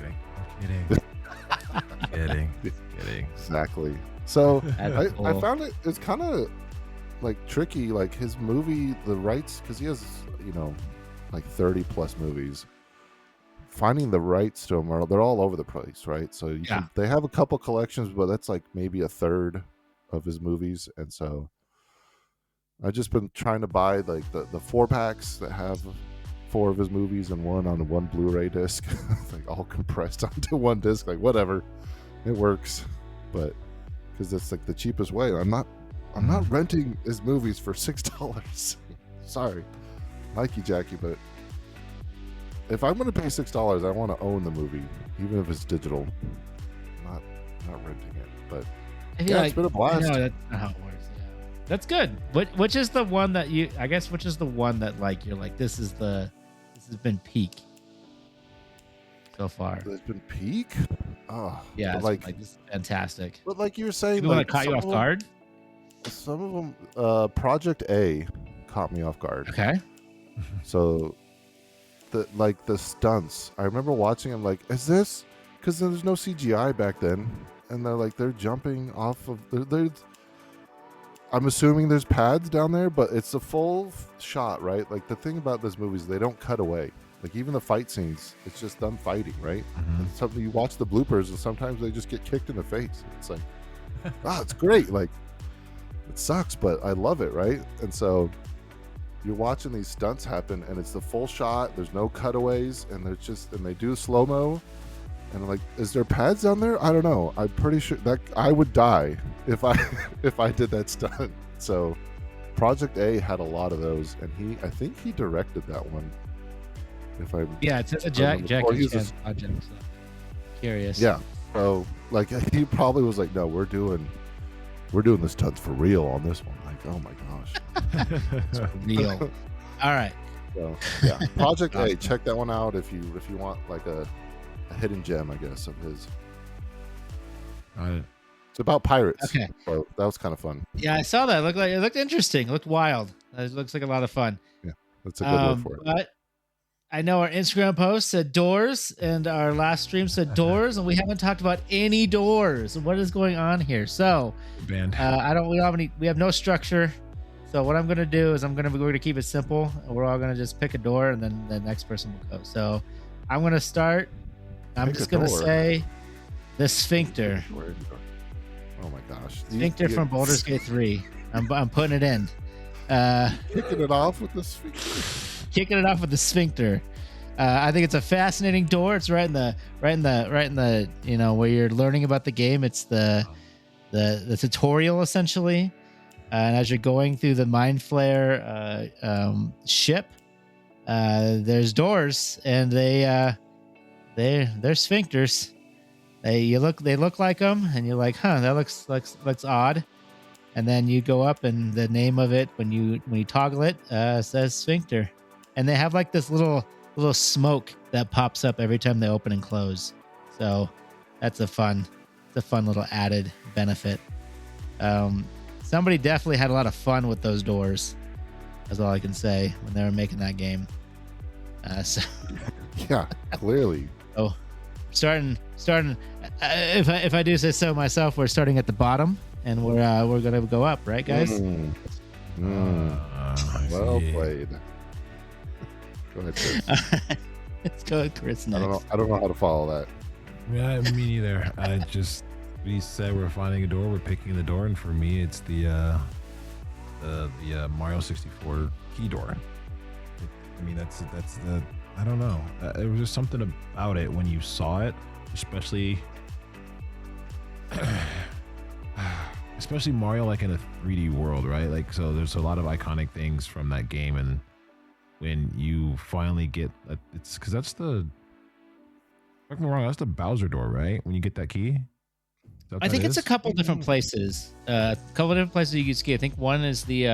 kidding. Kidding. Exactly. So Cool. I found it's kind of like tricky, like his movie, the rights, because he has, like 30 plus movies. Finding the rights to them they're all over the place, right? So they have a couple collections, but that's like maybe a third of his movies, and so I've just been trying to buy like the 4-packs that have 4 of his movies and one on one Blu-ray disc, like all compressed onto one disc. Like, whatever, it works, but because it's like the cheapest way. I'm not renting his movies for $6. Sorry, Nike Jackie, but if I'm going to pay $6, I want to own the movie, even if it's digital. Not renting it, but it's been a blast. No, that's not how it works. Yeah. That's good. Which is the one that which is the one that like you're like, this has been peak so far. It's been peak. Oh yeah, like this is fantastic. But like you were saying, People like, that caught you off guard. Some of them, Project A, caught me off guard. Okay. So, the stunts. I remember watching them. Like, is this? Because there's no CGI back then, and they're jumping off of. I'm assuming there's pads down there, but it's a full shot, right? Like, the thing about this movie is they don't cut away. Like, even the fight scenes, it's just them fighting, right? Mm-hmm. And something you watch the bloopers, and sometimes they just get kicked in the face. It's like, it's great. Like, it sucks, but I love it, right? And so you're watching these stunts happen, and it's the full shot. There's no cutaways, and they do slow mo. And I'm like, is there pads down there? I don't know. I'm pretty sure that I would die if I did that stunt. So Project A had a lot of those, and I think he directed that one. It's a Jackie Chan project. So. Curious. Yeah. So like he probably was like, no, we're doing the stunts for real on this one. Like, oh my gosh, it's for real. All right. So yeah, Project A. Check that one out if you want like a hidden gem, I guess, of his. It's about pirates. Okay. So that was kind of fun. Yeah, I saw that. It looked interesting. It looked wild. It looks like a lot of fun. Yeah, that's a good word for it. But I know our Instagram post said doors, and our last stream said doors, and we haven't talked about any doors. What is going on here? So, Band. We have no structure. So what I'm gonna do is we're gonna keep it simple. We're all gonna just pick a door, and then the next person will go. So I'm gonna start. I'm just gonna say the Sphincter. Oh my gosh, Sphincter from Baldur's Gate 3. I'm putting it in. Kicking it off with the Sphincter. Kicking it off with the Sphincter. I think it's a fascinating door. It's right in the where you're learning about the game. It's the tutorial essentially, and as you're going through the Mind Flare ship, there's doors, and they're sphincters. They look like them, and you're like, that looks odd. And then you go up, and the name of it when you toggle it says Sphincter. And they have like this little smoke that pops up every time they open and close. So that's a fun little added benefit. Somebody definitely had a lot of fun with those doors. That's all I can say when they were making that game. So yeah, clearly. Oh, starting. If I do say so myself, we're starting at the bottom, and we're gonna go up, right, guys? Well played. Go ahead, Chris. Let's go with Chris next. I don't know how to follow that. Yeah, me neither. We said we're finding a door, we're picking the door, and for me, it's the Mario 64 key door. I mean, that's the. I don't know. There was just something about it when you saw it, especially especially Mario, like in a 3D world, right? Like, so there's a lot of iconic things from that game, and when you finally get, it's because that's the, correct me wrong, that's the Bowser door, right? When you get that key. Is that what I that think it's a is? couple different places. A couple different places you can ski. I think one is the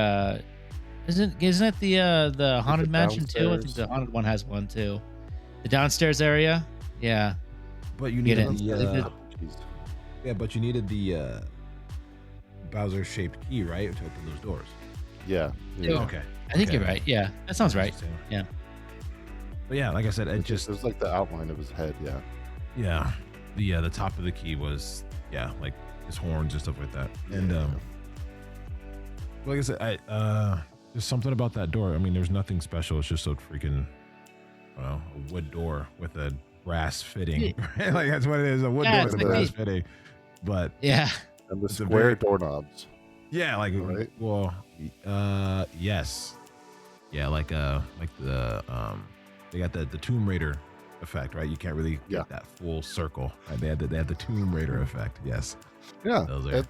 isn't it the haunted mansion too? I think the downstairs? haunted one has one too. The downstairs area. Yeah. But you Get needed in. the Jeez. yeah, but you needed the Bowser shaped key, right, to open those doors. Yeah. Yeah. yeah. Okay. I think Okay. you're right. Yeah. That sounds right. Yeah. But yeah, like I said, it just It was like the outline of his head. Yeah. yeah, the top of the key was like his horns and stuff like that. And Yeah. like I said, there's something about that door. I mean, there's nothing special. It's just a freaking a wood door with a brass fitting. Right? Like that's what it is, a wood Yeah, door it's with a like brass the- fitting. But Yeah. And the It's a square very- doorknobs. yeah, like Right. well, yes, yeah, like the they got the Tomb Raider effect, right? You can't really Yeah. get that full circle. Right? They had the Tomb Raider effect. Yes, Yeah. those are and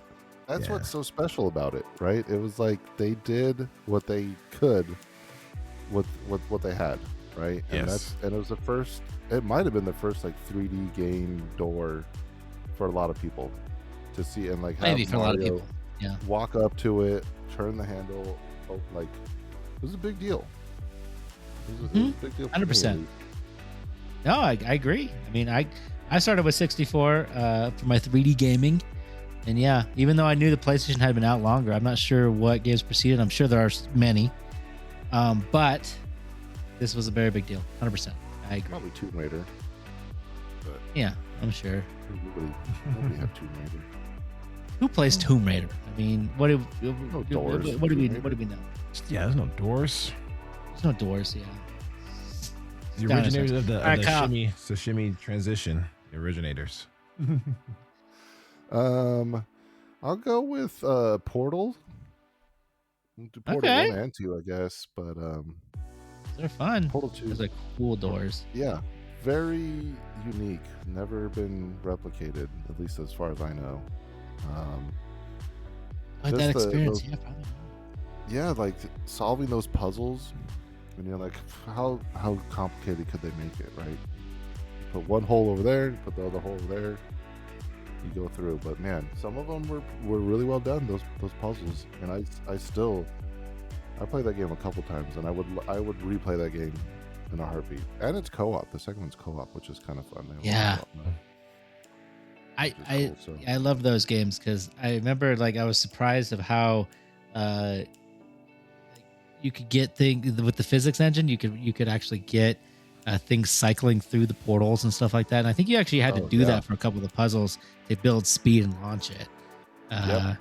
that's yeah. what's so special about it, right? It was like they did what they could with what they had, right? And Yes. it was the first, it might have been the first like 3D game door for a lot of people to see, and like have Maybe for a lot of Mario people. Yeah. walk up to it, turn the handle, like it was a big deal. It was a big deal. for me, at 100%. least. No, I agree. I mean, I started with 64 for my 3D gaming. And yeah, even though I knew the PlayStation had been out longer, I'm not sure what games preceded. I'm sure there are many. But this was a very big deal. 100%. I agree. Probably Tomb Raider. Yeah, I'm sure. Nobody had Tomb Raider. Who plays Tomb Raider? I mean, what do we doors in what do we Tomb what do we know? yeah. There's no doors. There's no doors. Yeah. The Dinosaurs. originators of the, All right, Kyle. shimmy transition. The originators. I'll go with Portal. We'll do Portal Okay. 1 and 2, I guess, but They're fun. Portal 2, Those are cool doors. yeah, very unique. Never been replicated, at least as far as I know. Like Just that the- experience. those- Yeah, probably. Yeah, like solving those puzzles, and you're like, how complicated could they make it, right? You put one hole over there, you put the other hole over there, you go through. But man, some of them were really well done. Those puzzles, and I played that game a couple times, and I would replay that game in a heartbeat. And it's co-op. The second one's co-op, which is kind of fun. They have a Yeah. co-op mode, I which is cool, so. I love those games because I remember like I was surprised of how you could get things with the physics engine. You could actually get things cycling through the portals and stuff like that. And I think you actually had to Oh, do yeah. that for a couple of the puzzles to build speed and launch it. Yeah,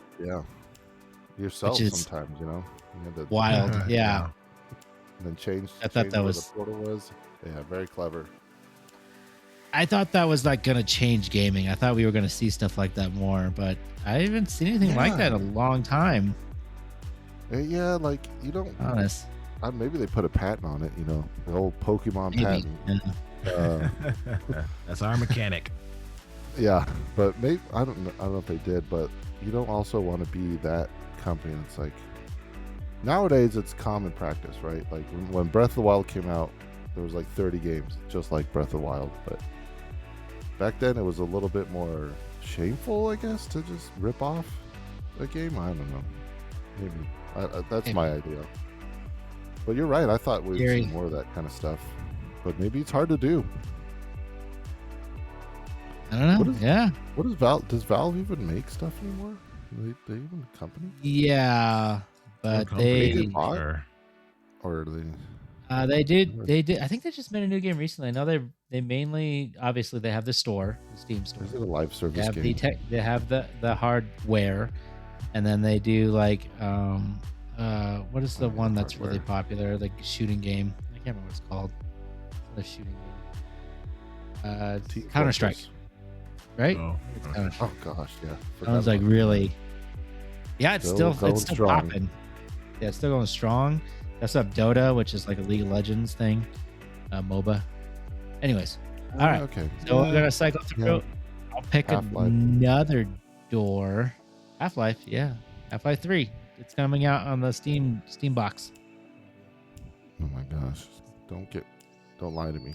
yourself Which is sometimes, you know. You had to Wild, yeah. and then change. I thought change that where was- the portal was. Yeah, very clever. I thought that was like gonna change gaming. I thought we were gonna see stuff like that more, but I haven't seen anything like that in a long time. Yeah, like you don't. Honest, Maybe they put a patent on it. You know, the old Pokemon maybe. patent. Yeah. That's our mechanic. Yeah, but maybe I don't know if they did, but you don't also want to be that company that's like. Nowadays, it's common practice, right? Like when Breath of the Wild came out, there was like 30 games just like Breath of the Wild, but back then it was a little bit more shameful, I guess, to just rip off a game. I don't know. Maybe that's my idea. But you're right. I thought we'd Gary. see more of that kind of stuff, but maybe it's hard to do. I don't know. What is- Yeah. What is Valve? Does Valve even make stuff anymore? They even a company, Yeah, but Company they did buy? or- or are they? they did. I think they just made a new game recently. I know they mainly obviously they have the store, the Steam store. Is it a live They service have game? the tech. They have the hardware, and then they do like what is the Oh, yeah, one that's really hardware. popular? Like shooting game. I can't remember what it's called. The shooting game. Team Counter Strike, Fortress. right? Oh, It's okay. Counter-Strike. Oh gosh, yeah. Forgot Sounds like about that. really. Yeah, it's Still still going it's still strong. popping. Yeah, it's still going strong. That's up Dota, which is like a League of Legends thing, MOBA. Anyways, all right. Okay. So we're gonna cycle through. Yeah. I'll pick Half-Life. another door. Half-Life, yeah. Half-Life 3. It's coming out on the Steam box. Oh my gosh! Don't lie to me.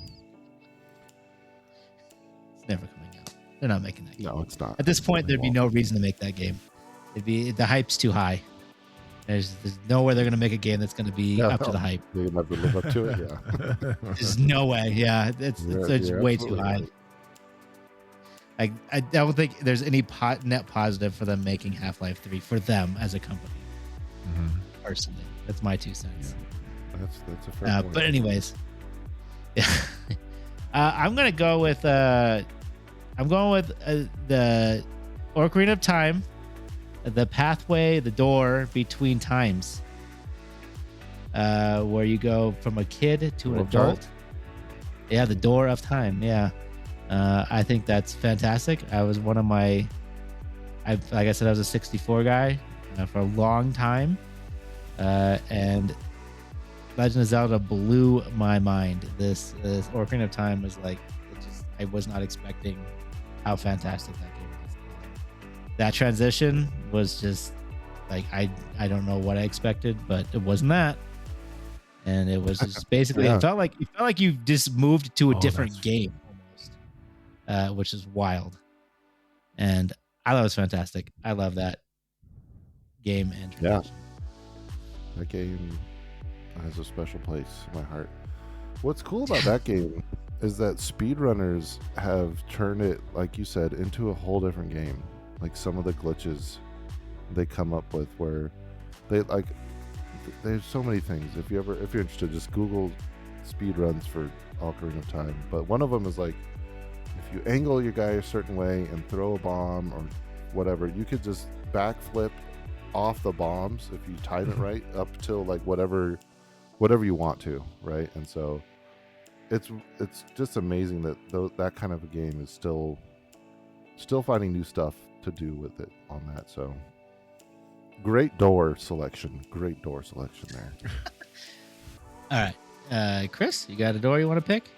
It's never coming out. They're not making that game. No, it's not. At this point, They there'd be won't. no reason to make that game. The hype's too high. There's no way they're gonna make a game that's gonna be up to the hype. They never live up to it. Yeah. There's no way. Yeah, it's You're way too absolutely high. right. I don't think there's any net positive for them making Half-Life 3 for them as a company. Personally, that's my 2 cents. That's a fair point. But anyways, I'm gonna go with the Ocarina of Time, the pathway, the door between times, where you go from a kid to an Door of Time? adult. Yeah, the door of time. Yeah, I think that's fantastic. I was one of my, like I said, I was a 64 guy for a long time, and Legend of Zelda blew my mind. This Ocarina of Time was like, I was not expecting how fantastic that game was. That transition was just like, I don't know what I expected, but it wasn't that. And it was just basically, Yeah. it felt like you just moved to a different that's- game almost, which is wild. And I thought it was fantastic. I love that game and transition. That game has a special place in my heart. What's cool about that game is that speedrunners have turned it, like you said, into a whole different game. Like some of the glitches they come up with, where they like, there's so many things. If you're interested, just Google speedruns for Ocarina of Time. But one of them is like, if you angle your guy a certain way and throw a bomb or whatever, you could just backflip off the bombs if you time it right up till like whatever you want to, right? And so it's just amazing that that kind of a game is still finding new stuff to do with it on that. So great door selection there. All right, Chris, you got a door you want to pick?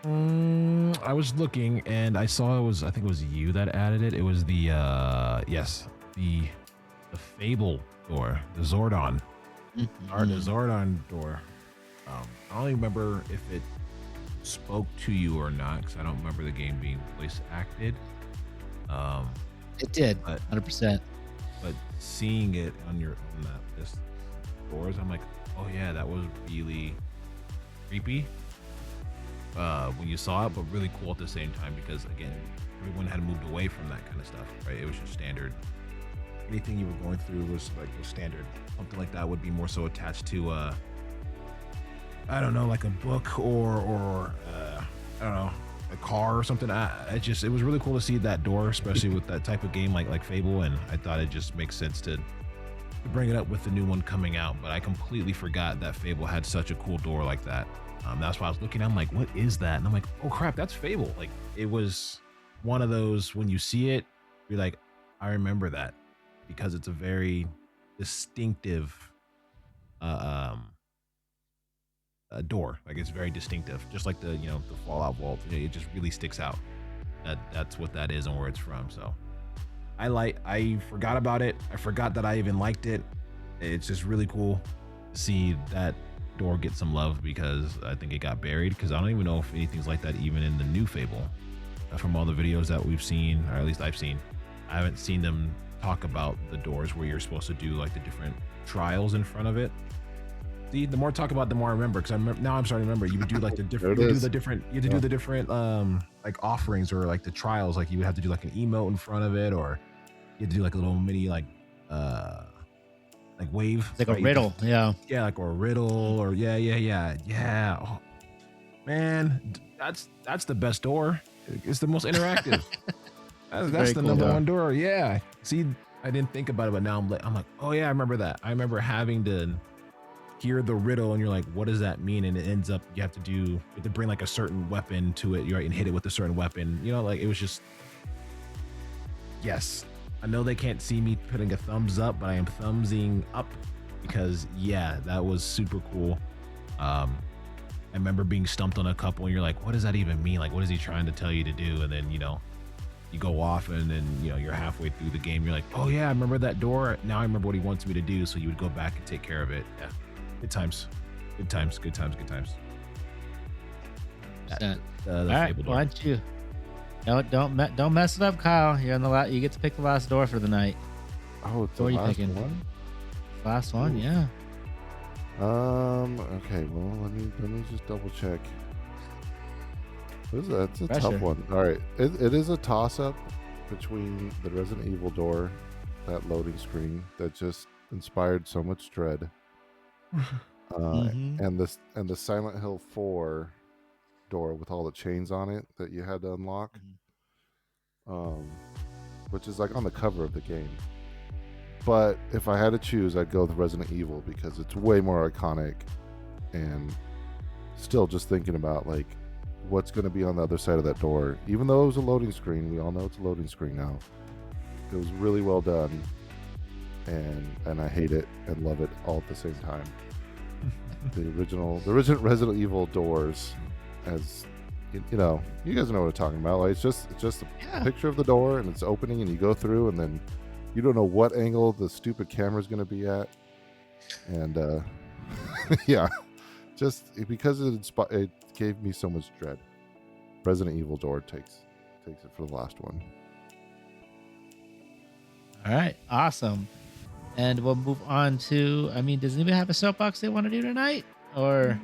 I was looking and I saw I think it was you that added it. It was the Fable door, the Zordon. Or the Zordon door. I don't even remember if it spoke to you or not, because I don't remember the game being voice acted. It did, But- 100%. But seeing it on that list of doors, I'm like, oh yeah, that was really creepy when you saw it, but really cool at the same time, because again, everyone had moved away from that kind of stuff, right? It was just standard. Anything you were going through was standard. Something like that would be more so attached to I don't know, like a book or I don't know, a car or something. It was really cool to see that door, especially with that type of game like Fable, and I thought it just makes sense to bring it up with the new one coming out. But I completely forgot that Fable had such a cool door like that. That's why I was looking. I'm like, what is that? And I'm like, oh crap, that's Fable. Like, it was one of those, when you see it, you're like, I remember that, because it's a very distinctive door. Like, it's very distinctive, just like the Fallout vault. It just really sticks out. That's what that is and where it's from. So I forgot about it. I forgot that I even liked it. It's just really cool to see that door get some love, because I think it got buried, because I don't even know if anything's like that even in the new Fable. From all the videos that we've seen, or at least I've seen, I haven't seen them talk about the doors where you're supposed to do like the different trials in front of it. See, the more I talk about it, the more I remember, because now I'm starting to remember. You would do like the different, you had to do the different like offerings, or like the trials. Like you would have to do like an emote in front of it, or you had to do like a little mini like wave. It's like a riddle, yeah. Yeah, like, or a riddle, or yeah. Oh, man, that's the best door. It's the most interactive. That's the number one door. Yeah. See, I didn't think about it, but now I'm like, oh yeah, I remember that. I remember having to hear the riddle, and you're like, what does that mean? And it ends up you have to bring like a certain weapon to it, and hit it with a certain weapon. Like, it was just, yes. I know they can't see me putting a thumbs up, but I am thumbsing up, because yeah, that was super cool. I remember being stumped on a couple, and you're like, what does that even mean? Like, what is he trying to tell you to do? And then you go off and then you're halfway through the game. You're like, oh yeah, I remember that door. Now I remember what he wants me to do. So you would go back and take care of it. Yeah, good times, good times, good times, good times. All right, why don't you? Don't mess it up, Kyle. You're on the you get to pick the last door for the night. Oh, it's the What are you last picking? one? Last one, Ooh. yeah. Okay. Well, let me just double check. That's a Pressure. tough one. All right. It is a toss up between the Resident Evil door, that loading screen that just inspired so much dread, Mhm. and the Silent Hill 4 door with all the chains on it that you had to unlock, which is like on the cover of the game. But if I had to choose, I'd go with Resident Evil because it's way more iconic, and still just thinking about like what's going to be on the other side of that door. Even though it was a loading screen, we all know it's a loading screen now. It was really well done, and I hate it and love it all at the same time. the original Resident Evil doors, as you know, you guys know what I'm talking about. Like it's just a picture of the door and it's opening and you go through and then you don't know what angle the stupid camera is going to be at, and yeah, just because it gave me so much dread. Resident Evil door takes it for the last one. All right, awesome. And we'll move on to, does anybody have a soapbox they want to do tonight? Or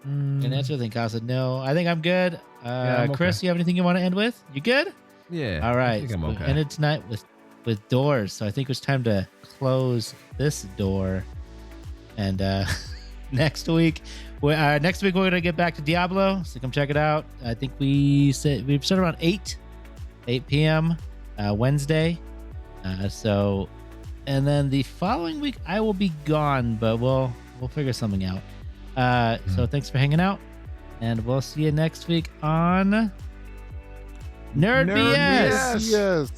an answer? I think Kyle said no. I think I'm good. I'm Chris, okay. you have anything you want to end with? You good? Yeah. All right. I think I'm okay. We ended tonight with doors. So I think it's time to close this door. And next week we're going to get back to Diablo. So come check it out. I think we start around 8 p.m. Wednesday. And then the following week I will be gone, but we'll figure something out. So thanks for hanging out, and we'll see you next week on Nerd BS. Yes.